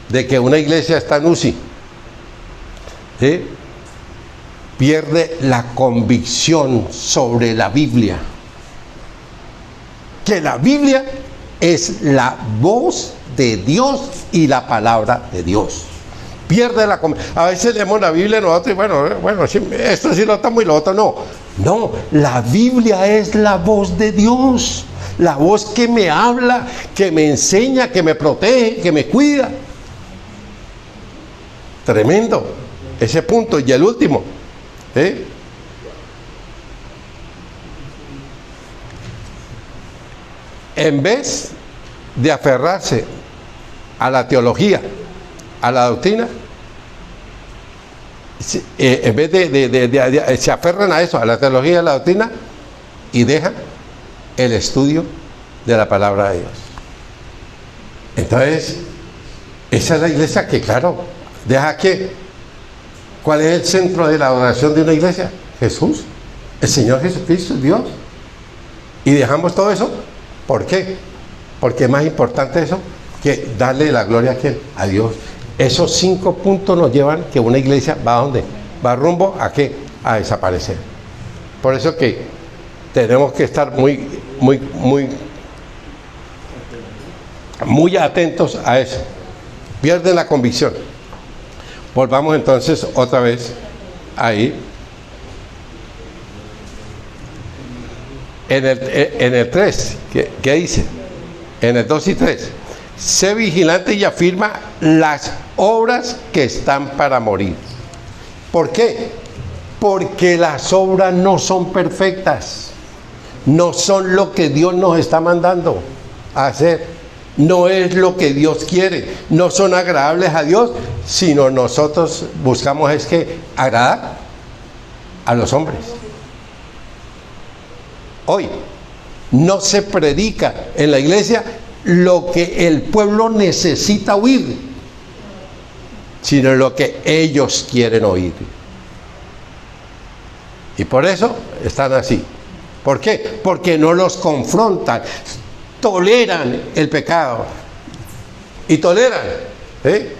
S1: de que una iglesia está en UCI. ¿Sí? Pierde la convicción sobre la Biblia. Que la Biblia es la voz de Dios y la palabra de Dios. Pierde la convicción. A veces leemos la Biblia nosotros y bueno, sí, esto sí lo estamos y lo otro no. No, la Biblia es la voz de Dios. La voz que me habla, que me enseña, que me protege, que me cuida. Tremendo ese punto. Y el último, en vez de aferrarse a la teología, a la doctrina, en vez de se aferran a eso, a la teología y a la doctrina, y dejan el estudio de la palabra de Dios. Entonces, esa es la iglesia que, claro, deja que, ¿cuál es el centro de la adoración de una iglesia? Jesús, el Señor Jesucristo, Dios. Y dejamos todo eso. ¿Por qué? porque es más importante eso que darle la gloria a ¿quién? A Dios. Esos 5 puntos nos llevan que una iglesia va a ¿dónde? Va rumbo a ¿qué? A desaparecer. Por eso que tenemos que estar muy atentos a eso. Pierden la convicción. Volvamos entonces otra vez ahí. En el 3, ¿qué dice? En el 2 y 3. Sé vigilante y afirma las obras que están para morir. ¿Por qué? Porque las obras no son perfectas. No son lo que Dios nos está mandando a hacer. No es lo que Dios quiere. No son agradables a Dios, sino nosotros buscamos es que agradar a los hombres. Hoy no se predica en la iglesia lo que el pueblo necesita oír, sino lo que ellos quieren oír. Y por eso están así. ¿Por qué? Porque no los confrontan, toleran el pecado. Y toleran. He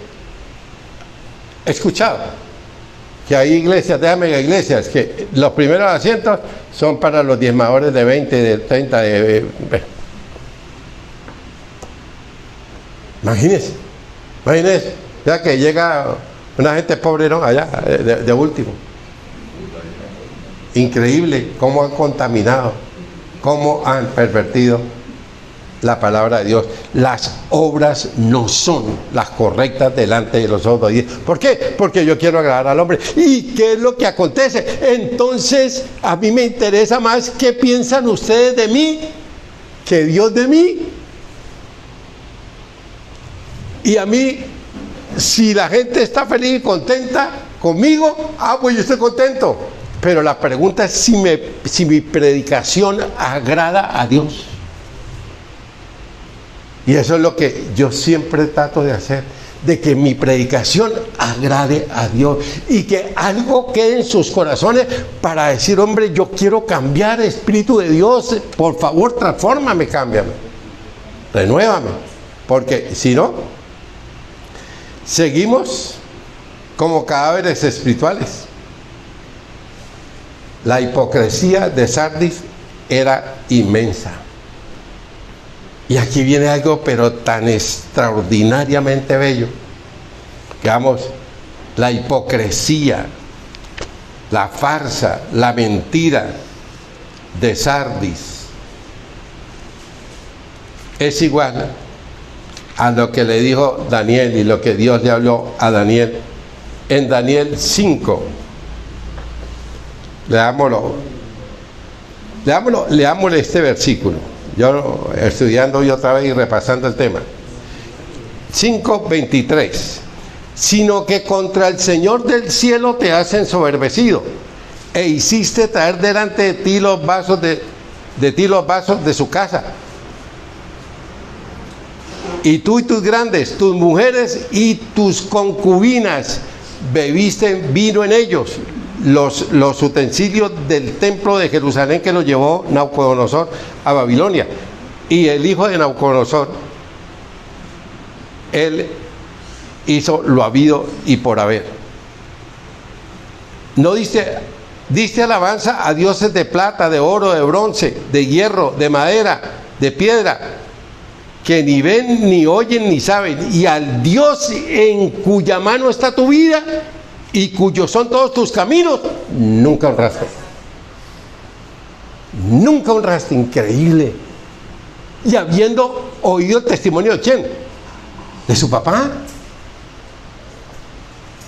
S1: escuchado que hay iglesias, déjame iglesias, que los primeros asientos son para los diezmadores de 20, de 30, imagínense, ya que llega una gente pobre, ¿no? Allá, de último. Increíble cómo han contaminado, cómo han pervertido la palabra de Dios. Las obras no son las correctas delante de los ojos de Dios. ¿Por qué? Porque yo quiero agradar al hombre. ¿Y qué es lo que acontece? Entonces a mí me interesa más qué piensan ustedes de mí que Dios de mí. Y a mí, si la gente está feliz y contenta conmigo, pues yo estoy contento. Pero la pregunta es si mi predicación agrada a Dios. Y eso es lo que yo siempre trato de hacer, de que mi predicación agrade a Dios y que algo quede en sus corazones para decir, hombre, yo quiero cambiar, Espíritu de Dios, por favor, transfórmame, cámbiame, renuévame, porque si no, seguimos como cadáveres espirituales. La hipocresía de Sardis era inmensa. Y aquí viene algo pero tan extraordinariamente bello. Veamos, la hipocresía, la farsa, la mentira de Sardis es igual a lo que le dijo Daniel y lo que Dios le habló a Daniel en Daniel 5. Leámosle este versículo. Yo estudiando hoy otra vez y repasando el tema. 5:23. Sino que contra el Señor del cielo te has ensoberbecido, e hiciste traer delante de ti los vasos de su casa. Y tú y tus grandes, tus mujeres y tus concubinas, bebiste vino en ellos. Los utensilios del templo de Jerusalén que los llevó Nabucodonosor a Babilonia. Y el hijo de Nabucodonosor, él hizo lo habido y por haber. No diste alabanza a dioses de plata, de oro, de bronce, de hierro, de madera, de piedra, que ni ven, ni oyen, ni saben, y al Dios en cuya mano está tu vida y cuyos son todos tus caminos, nunca honraste. Nunca honraste, increíble. Y habiendo oído el testimonio de ¿quién? De su papá,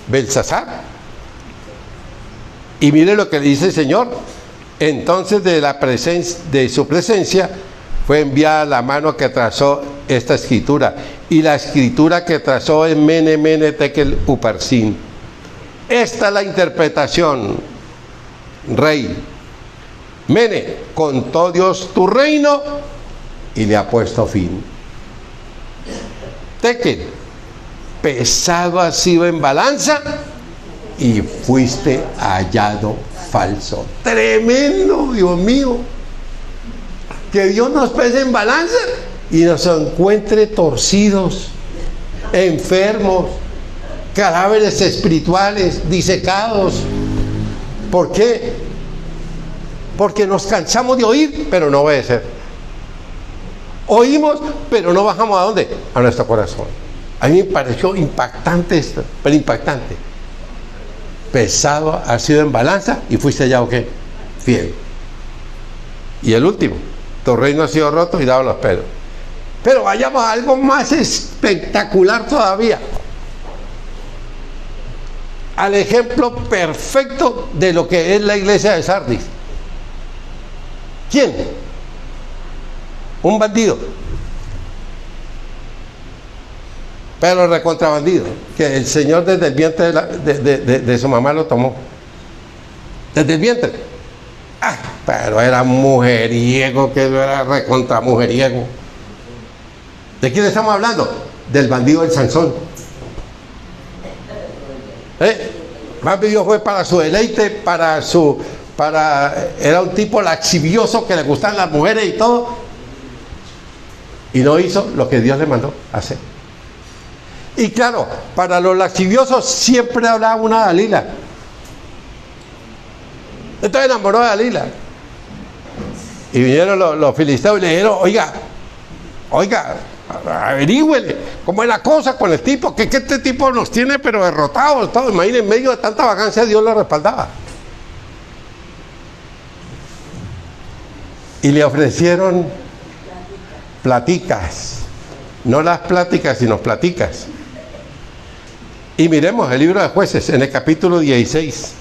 S1: Belsasar. Y mire lo que le dice el Señor. Entonces de su presencia fue enviada la mano que trazó esta escritura. Y la escritura que trazó es Mene, Mene, Tekel, Uparsin. Esta es la interpretación, rey. Mene, contó Dios tu reino y le ha puesto fin. Tekel, pesado has sido en balanza y fuiste hallado falso. Tremendo, Dios mío. Que Dios nos pese en balanza y nos encuentre torcidos, enfermos, cadáveres espirituales, disecados. ¿Por qué? Porque nos cansamos de oír, pero no obedecer. Oímos, pero no bajamos ¿a dónde? A nuestro corazón. A mí me pareció impactante esto, pero impactante. Pesado ha sido en balanza y fuiste hallado ¿qué? Fiel. Y el último, tu reino ha sido roto y dado los pelos. Pero vayamos a algo más espectacular todavía. Al ejemplo perfecto de lo que es la iglesia de Sardis. ¿Quién? Un bandido. Pero recontrabandido, que el Señor desde el vientre de su mamá lo tomó. Desde el vientre. Pero era mujeriego, que era recontra mujeriego. ¿De quién estamos hablando? Del bandido del Sansón. Más vivió fue para su deleite, era un tipo laxivioso que le gustaban las mujeres y todo. Y no hizo lo que Dios le mandó hacer. Y claro, para los laxiviosos siempre hablaba una Dalila. Entonces enamoró de Dalila. Y vinieron los filisteos y le dijeron, oiga, averígüele cómo es la cosa con el tipo, que este tipo nos tiene pero derrotados, todo. Imagínense, en medio de tanta vacancia Dios lo respaldaba. Y le ofrecieron platicas, no las pláticas, sino platicas. Y miremos el libro de Jueces en el capítulo 16.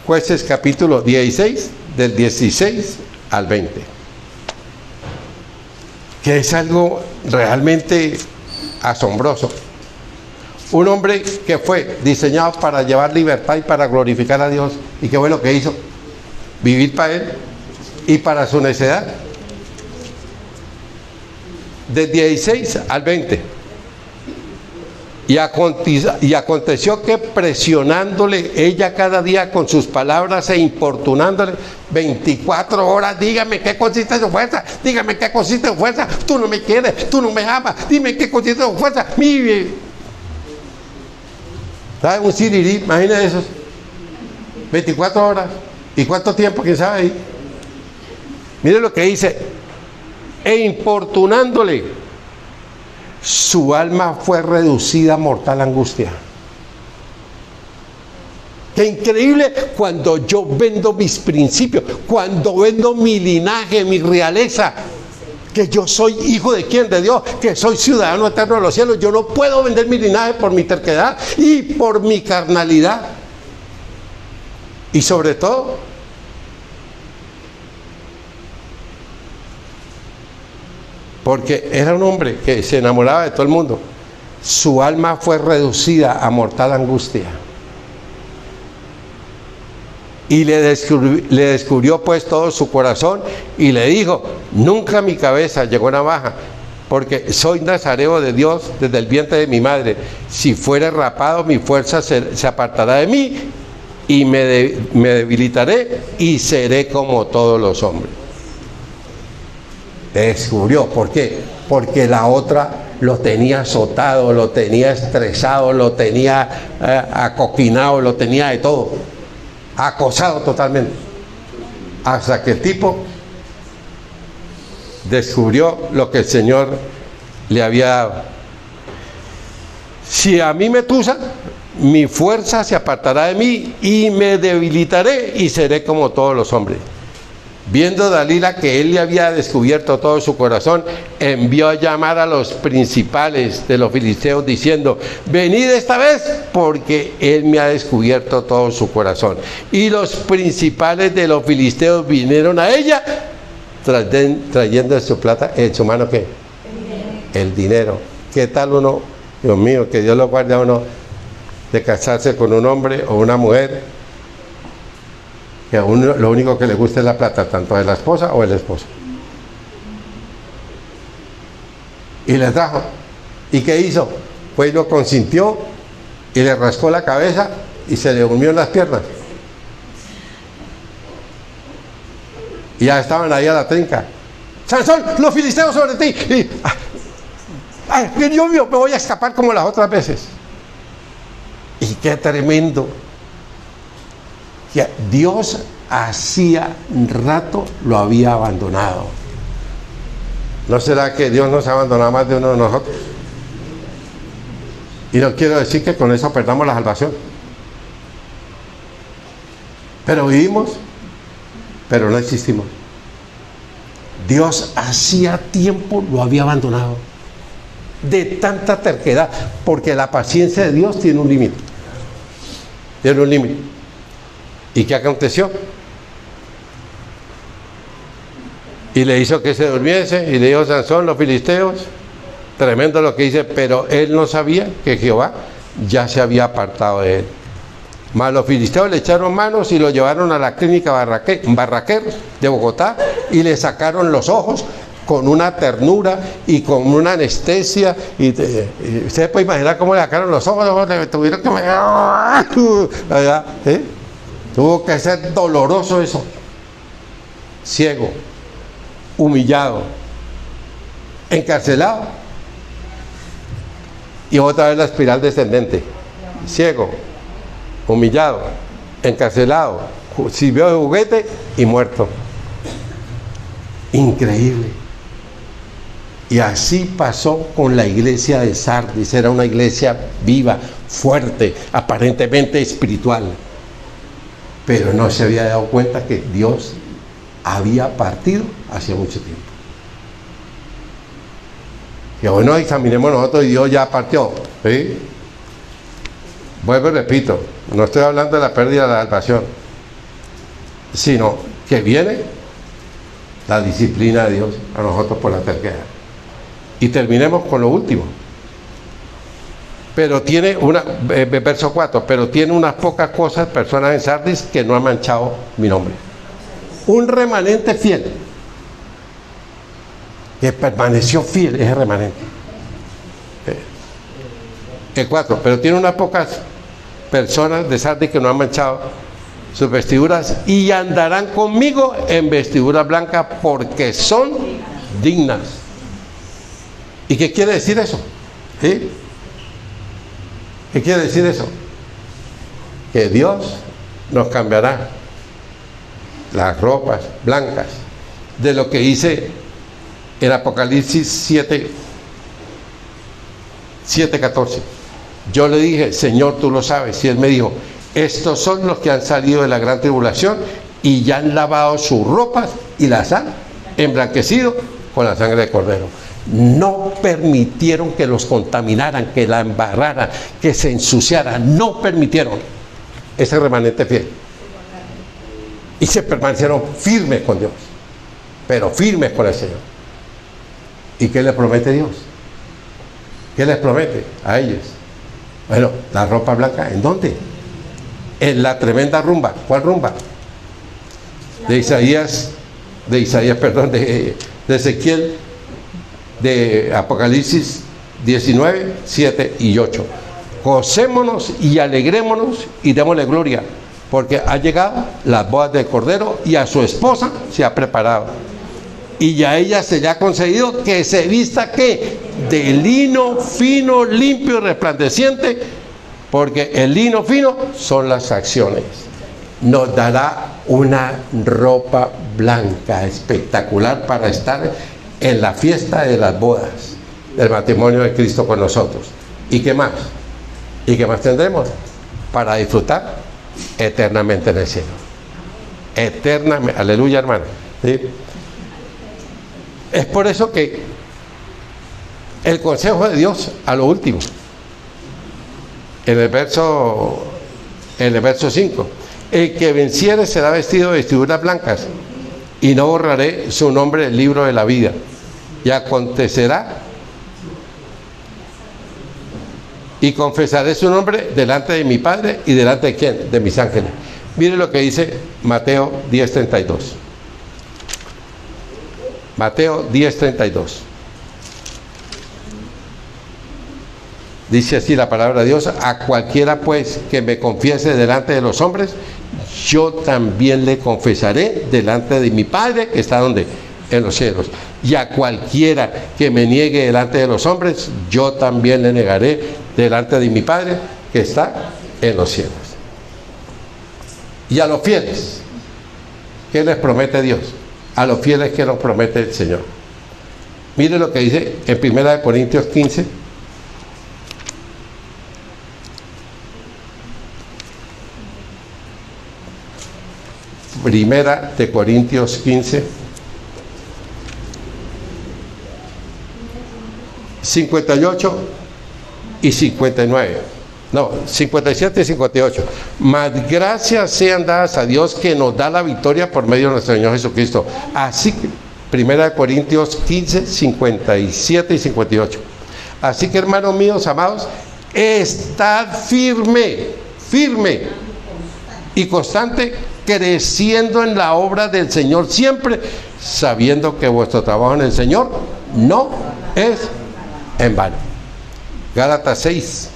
S1: Jueces capítulo 16, del 16 al 20. Que es algo realmente asombroso. Un hombre que fue diseñado para llevar libertad y para glorificar a Dios. ¿Y qué fue lo que hizo? Vivir para Él y para su necedad. Del 16 al 20. Y aconteció que presionándole ella cada día con sus palabras e importunándole 24 horas, dígame qué consiste su fuerza, dígame qué consiste su fuerza, tú no me quieres, tú no me amas, dime qué consiste su fuerza, ¿sabes? Un sirirí, imagínate esos 24 horas, ¿y cuánto tiempo? ¿Quién sabe ahí? Mire lo que dice, e importunándole, su alma fue reducida a mortal angustia. Qué increíble cuando yo vendo mis principios, cuando vendo mi linaje, mi realeza, que yo soy hijo de quién, de Dios, que soy ciudadano eterno de los cielos. Yo no puedo vender mi linaje por mi terquedad y por mi carnalidad. Y sobre todo, porque era un hombre que se enamoraba de todo el mundo. Su alma fue reducida a mortal angustia. Y le descubrió pues todo su corazón y le dijo, nunca mi cabeza llegó a navaja, porque soy nazareo de Dios desde el vientre de mi madre. Si fuere rapado, mi fuerza se apartará de mí y me debilitaré y seré como todos los hombres. Descubrió, ¿por qué? Porque la otra lo tenía azotado, lo tenía estresado, lo tenía acoquinado, lo tenía de todo, acosado totalmente, hasta que el tipo descubrió lo que el Señor le había dado. Si a mí me tusa, mi fuerza se apartará de mí y me debilitaré y seré como todos los hombres. Viendo Dalila que él le había descubierto todo su corazón, envió a llamar a los principales de los filisteos diciendo, venid esta vez porque él me ha descubierto todo su corazón. Y los principales de los filisteos vinieron a ella trayendo en su plata, en su mano ¿qué? El dinero. ¿Qué tal uno, Dios mío, que Dios lo guarde a uno de casarse con un hombre o una mujer que a uno lo único que le gusta es la plata, tanto de la esposa o el esposo? Y le trajo. ¿Y qué hizo? Pues lo consintió y le rascó la cabeza y se le durmió en las piernas. Y ya estaban ahí a la trinca. Sansón, los filisteos sobre ti. Y, yo me voy a escapar como las otras veces. Y qué tremendo. Que Dios hacía rato lo había abandonado. ¿No será que Dios nos ha abandonado más de uno de nosotros? Y no quiero decir que con eso perdamos la salvación. Pero vivimos, pero no existimos. Dios hacía tiempo lo había abandonado. De tanta terquedad, porque la paciencia de Dios tiene un límite. Tiene un límite. ¿Y qué aconteció? Y le hizo que se durmiese, y le dijo Sansón, los filisteos, tremendo lo que dice, pero él no sabía que Jehová ya se había apartado de él. Mas los filisteos le echaron manos y lo llevaron a la clínica Barraquer de Bogotá y le sacaron los ojos con una ternura y con una anestesia. Y usted puede imaginar cómo le sacaron los ojos, le tuvieron que... Tuvo que ser doloroso eso. Ciego, humillado, encarcelado. Y otra vez la espiral descendente. Ciego, humillado, encarcelado, sirvió de juguete y muerto. Increíble. Y así pasó con la iglesia de Sardis. Era una iglesia viva, fuerte, aparentemente espiritual, pero no se había dado cuenta que Dios había partido hacía mucho tiempo. Que bueno, examinemos nosotros y Dios ya partió, ¿sí? Vuelvo y repito, no estoy hablando de la pérdida de la salvación, sino que viene la disciplina de Dios a nosotros por la terquedad. Y terminemos con lo último. Pero tiene verso 4, pero tiene unas pocas cosas, personas en Sardis, que no han manchado mi nombre. Un remanente fiel, que permaneció fiel, ese remanente. El 4, pero tiene unas pocas personas de Sardis que no han manchado sus vestiduras y andarán conmigo en vestiduras blancas porque son dignas. ¿Y qué quiere decir eso? ¿Sí? ¿Qué quiere decir eso? Que Dios nos cambiará las ropas blancas, de lo que dice en Apocalipsis 7:14. Yo le dije, Señor, tú lo sabes, y él me dijo, estos son los que han salido de la gran tribulación y ya han lavado sus ropas y las han emblanquecido con la sangre del Cordero. No permitieron que los contaminaran, que la embarraran, que se ensuciaran. No permitieron. Ese remanente fiel. Y se permanecieron firmes con Dios, pero firmes con el Señor. ¿Y qué les promete Dios? ¿Qué les promete a ellos? Bueno, la ropa blanca, ¿en dónde? En la tremenda rumba. ¿Cuál rumba? De Ezequiel, de Apocalipsis 19, 7 y 8. Gocémonos y alegrémonos y démosle gloria, porque ha llegado las bodas del Cordero y a su esposa se ha preparado. Y a ella se le ha concedido que se vista, ¿qué? De lino fino, limpio y resplandeciente, porque el lino fino son las acciones. Nos dará una ropa blanca espectacular para estar en la fiesta de las bodas del matrimonio de Cristo con nosotros. ¿Y qué más? ¿Y qué más tendremos? Para disfrutar eternamente en el cielo. Eternamente. Aleluya, hermano. ¿Sí? Es por eso que el consejo de Dios a lo último, en el verso 5, el que venciere será vestido de vestiduras blancas y no borraré su nombre del libro de la vida. Y acontecerá y confesaré su nombre delante de mi Padre y delante de ¿quién? De mis ángeles. Mire lo que dice Mateo 10:32. Mateo 10:32. Dice así la palabra de Dios: a cualquiera pues que me confiese delante de los hombres, yo también le confesaré delante de mi Padre que está donde, en los cielos. Y a cualquiera que me niegue delante de los hombres, yo también le negaré delante de mi Padre que está en los cielos. Y a los fieles, ¿qué les promete Dios? A los fieles, ¿qué nos promete el Señor? Mire lo que dice en 1 Corintios 15. Primera de Corintios 15, 58 y 59. No, 57 y 58. Mas gracias sean dadas a Dios que nos da la victoria por medio de nuestro Señor Jesucristo. Así que, Primera de Corintios 15, 57 y 58. Así que, hermanos míos, amados, estad firme y constante, creciendo en la obra del Señor siempre, sabiendo que vuestro trabajo en el Señor no es en vano. Gálatas 6.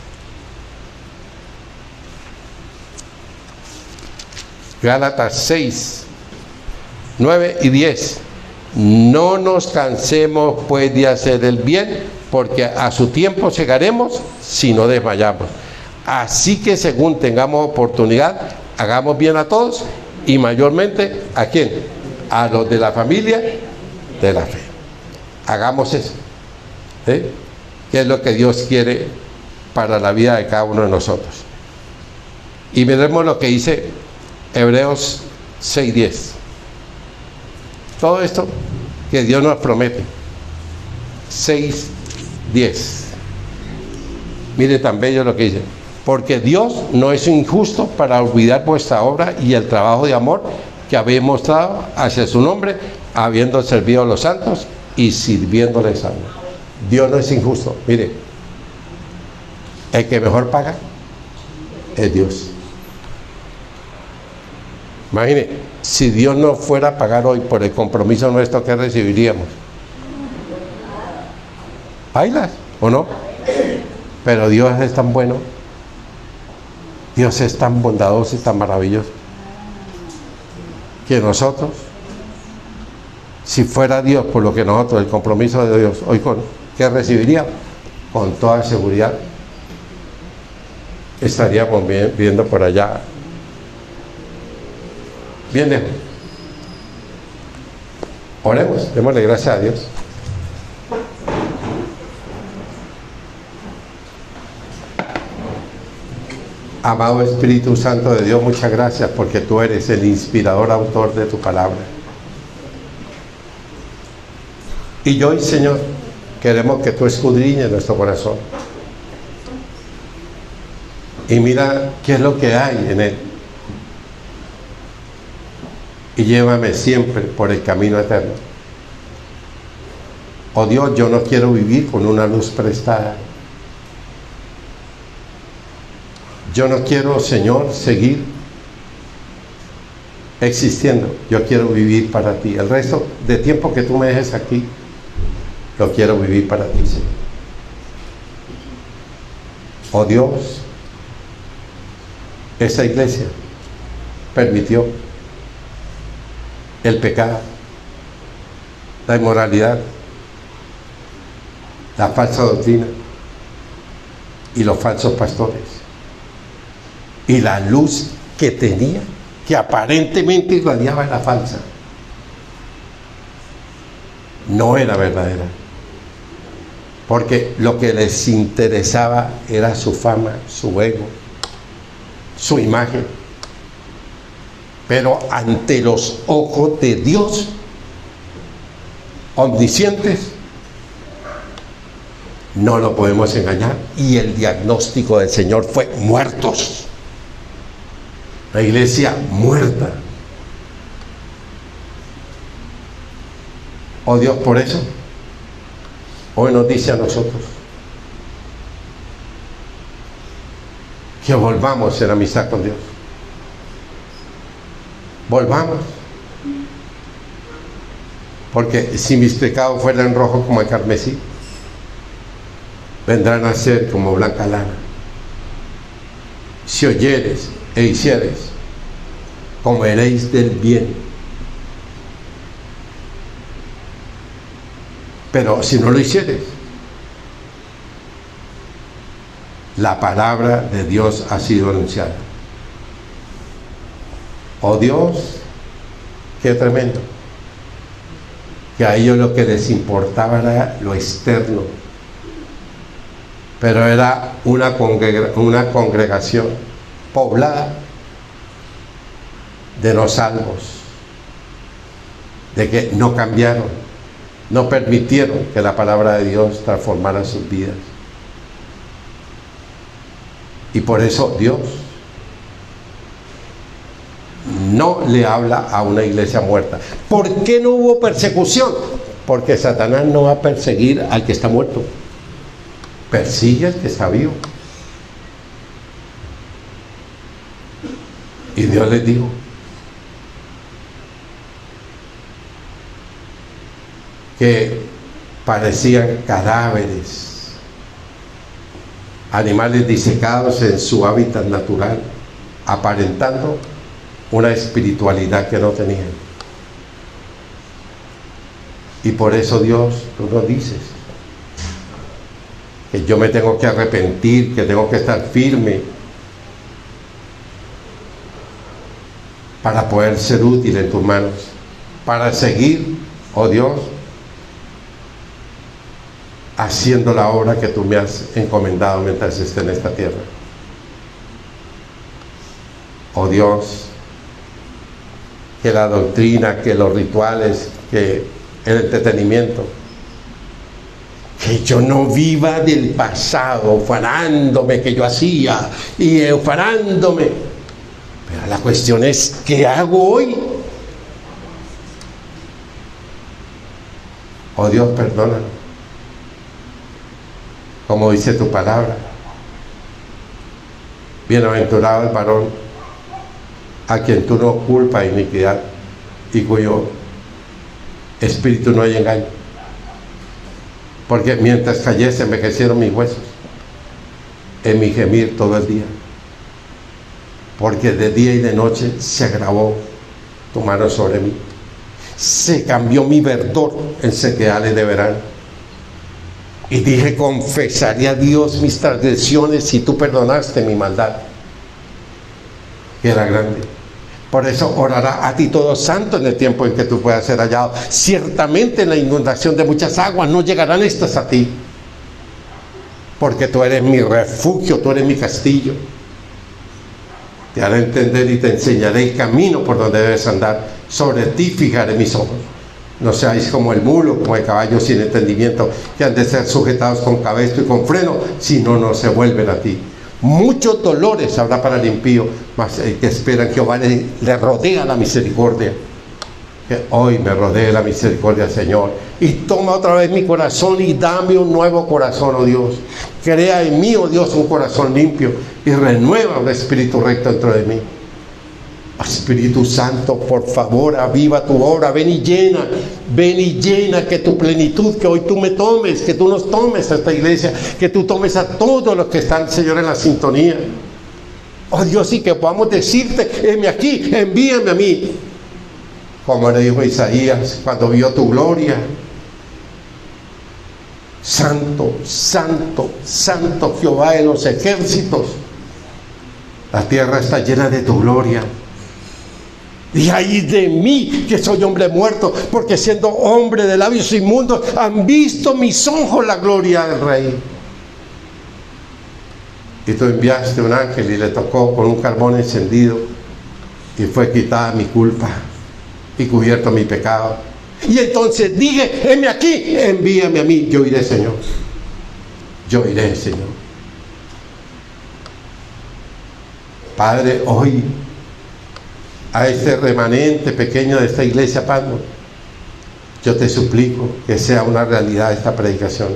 S1: Gálatas 6, 9 y 10. No nos cansemos pues de hacer el bien, porque a su tiempo llegaremos si no desmayamos. Así que según tengamos oportunidad, hagamos bien a todos y mayormente ¿a quién? A los de la familia de la fe. Hagamos eso. ¿Eh? ¿Qué es lo que Dios quiere para la vida de cada uno de nosotros? Y miremos lo que dice Hebreos 6:10. Todo esto que Dios nos promete. 6:10. Mire tan bello lo que dice. Porque Dios no es injusto para olvidar vuestra obra y el trabajo de amor que habéis mostrado hacia su nombre, habiendo servido a los santos y sirviéndoles a Dios. Dios no es injusto. Mire, el que mejor paga es Dios. Imagine, si Dios no fuera a pagar hoy por el compromiso nuestro, ¿qué recibiríamos? ¿Bailas o no? Pero Dios es tan bueno, Dios es tan bondadoso y tan maravilloso, que nosotros, si fuera Dios por lo que nosotros, el compromiso de Dios, hoy ¿qué recibiríamos? Con toda seguridad estaríamos viendo por allá bien lejos. Oremos, démosle gracias a Dios. Amado Espíritu Santo de Dios, muchas gracias porque tú eres el inspirador autor de tu palabra. Y hoy, Señor, queremos que tú escudriñes nuestro corazón y mira qué es lo que hay en él. Y llévame siempre por el camino eterno. Oh Dios, yo no quiero vivir con una luz prestada. Yo no quiero, Señor, seguir existiendo. Yo quiero vivir para ti. El resto de tiempo que tú me dejes aquí, lo quiero vivir para ti, Señor. Oh Dios, esa iglesia permitió el pecado, la inmoralidad, la falsa doctrina y los falsos pastores. Y la luz que tenía, que aparentemente irradiaba, era falsa. No era verdadera. Porque lo que les interesaba era su fama, su ego, su imagen. Pero ante los ojos de Dios omniscientes, no lo podemos engañar. Y el diagnóstico del Señor fue muertos. La iglesia muerta. Oh Dios, por eso hoy nos dice a nosotros que volvamos en amistad con Dios. Volvamos. Porque si mis pecados fueran rojos como el carmesí, vendrán a ser como blanca lana. Si oyeres e hicieres, comeréis del bien. Pero si no lo hicieres, la palabra de Dios ha sido anunciada. Oh Dios, qué tremendo. Que a ellos lo que les importaba era lo externo. Pero era una congregación poblada de no salvos, de que no cambiaron, no permitieron que la palabra de Dios transformara sus vidas. Y por eso Dios no le habla a una iglesia muerta. ¿Por qué no hubo persecución? Porque Satanás no va a perseguir al que está muerto. Persigue al que está vivo. Y Dios les dijo: que parecían cadáveres, animales disecados en su hábitat natural, aparentando una espiritualidad que no tenían. Y por eso Dios, tú nos dices que yo me tengo que arrepentir, que tengo que estar firme para poder ser útil en tus manos, para seguir, oh Dios, haciendo la obra que tú me has encomendado mientras esté en esta tierra. Oh Dios, que la doctrina, que los rituales, que el entretenimiento, que yo no viva del pasado, ufanándome que yo hacía y ufanándome. Pero la cuestión es, ¿qué hago hoy? Oh Dios, perdónalo. Como dice tu palabra, bienaventurado el varón a quien tú no culpas iniquidad y cuyo espíritu no hay engaño. Porque mientras callé se envejecieron mis huesos en mi gemir todo el día. Porque de día y de noche se agravó tu mano sobre mí. Se cambió mi verdor en sequedales de verano. Y dije: confesaré a Dios mis transgresiones y tú perdonaste mi maldad, que era grande. Por eso orará a ti todo santo en el tiempo en que tú puedas ser hallado. Ciertamente en la inundación de muchas aguas no llegarán estas a ti, porque tú eres mi refugio, tú eres mi castillo. Te haré entender y te enseñaré el camino por donde debes andar. Sobre ti fijaré mis ojos. No seáis como el mulo, como el caballo sin entendimiento, que han de ser sujetados con cabestro y con freno, si no, no se vuelven a ti. Muchos dolores habrá para el impío, mas el que espera en Jehová le rodea la misericordia. Que hoy me rodee la misericordia, Señor. Y toma otra vez mi corazón y dame un nuevo corazón, oh Dios. Crea en mí, oh Dios, un corazón limpio y renueva un espíritu recto dentro de mí. Espíritu Santo, por favor, aviva tu obra, ven y llena, que tu plenitud, que hoy tú me tomes, que tú nos tomes a esta iglesia, que tú tomes a todos los que están, Señor, en la sintonía. Oh Dios, y que podamos decirte: heme aquí, envíame a mí. Como le dijo Isaías cuando vio tu gloria: santo, santo, santo Jehová de los ejércitos, la tierra está llena de tu gloria. Y ay de mí, que soy hombre muerto, porque siendo hombre de labios inmundos han visto mis ojos la gloria del Rey. Y tú enviaste un ángel y le tocó con un carbón encendido, y fue quitada mi culpa y cubierto mi pecado. Y entonces dije: heme aquí, envíame a mí. Yo iré, Señor, yo iré, Señor. Padre, hoy a este remanente pequeño de esta iglesia, Padre, yo te suplico que sea una realidad esta predicación,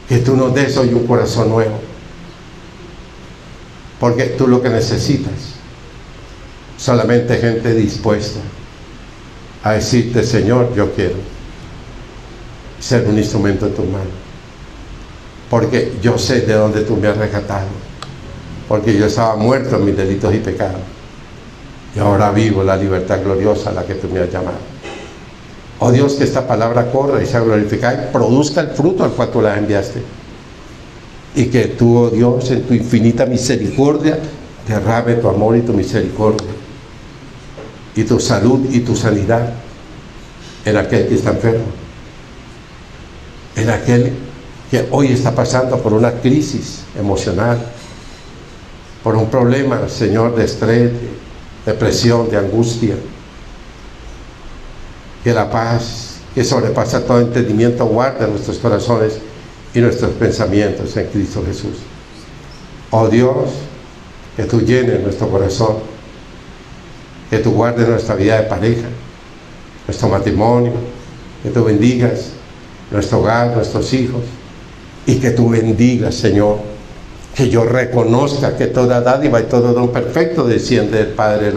S1: que tú nos des hoy un corazón nuevo, porque tú lo que necesitas solamente gente dispuesta a decirte: Señor, yo quiero ser un instrumento en tus manos, porque yo sé de dónde tú me has rescatado, porque yo estaba muerto en mis delitos y pecados, y ahora vivo la libertad gloriosa a la que tú me has llamado. Oh Dios, que esta palabra corra y sea glorificada y produzca el fruto al cual tú la enviaste. Y que tú, oh Dios, en tu infinita misericordia, derrame tu amor y tu misericordia. Y tu salud y tu sanidad en aquel que está enfermo. En aquel que hoy está pasando por una crisis emocional. Por un problema, Señor, de estrés, de depresión, de angustia. Que la paz que sobrepasa todo entendimiento guarde nuestros corazones y nuestros pensamientos en Cristo Jesús. Oh Dios, que tú llenes nuestro corazón, que tú guardes nuestra vida de pareja, nuestro matrimonio, que tú bendigas nuestro hogar, nuestros hijos, y que tú bendigas, Señor, que yo reconozca que toda dádiva y todo don perfecto desciende del Padre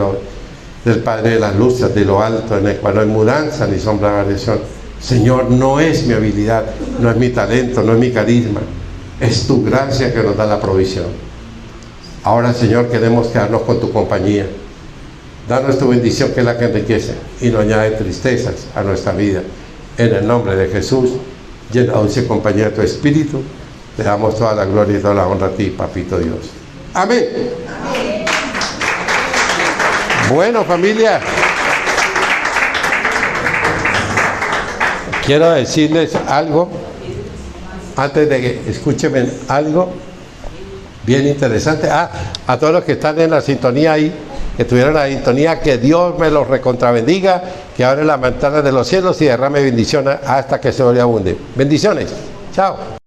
S1: de las luces, de lo alto, en el cual no hay mudanza ni sombra de variación. Señor, no es mi habilidad, no es mi talento, no es mi carisma, es tu gracia que nos da la provisión. Ahora, Señor, queremos quedarnos con tu compañía. Danos tu bendición, que es la que enriquece y no añade tristezas a nuestra vida. En el nombre de Jesús, llena dulce compañía de tu Espíritu, te damos toda la gloria y toda la honra a ti, Papito Dios. Amén. Bueno, familia, quiero decirles algo, antes de que escúchenme algo bien interesante. A todos los que están en la sintonía ahí, que tuvieron la sintonía, que Dios me los recontrabendiga, que abre las ventanas de los cielos y derrame bendiciones hasta que se sobreabunde. Bendiciones. Chao.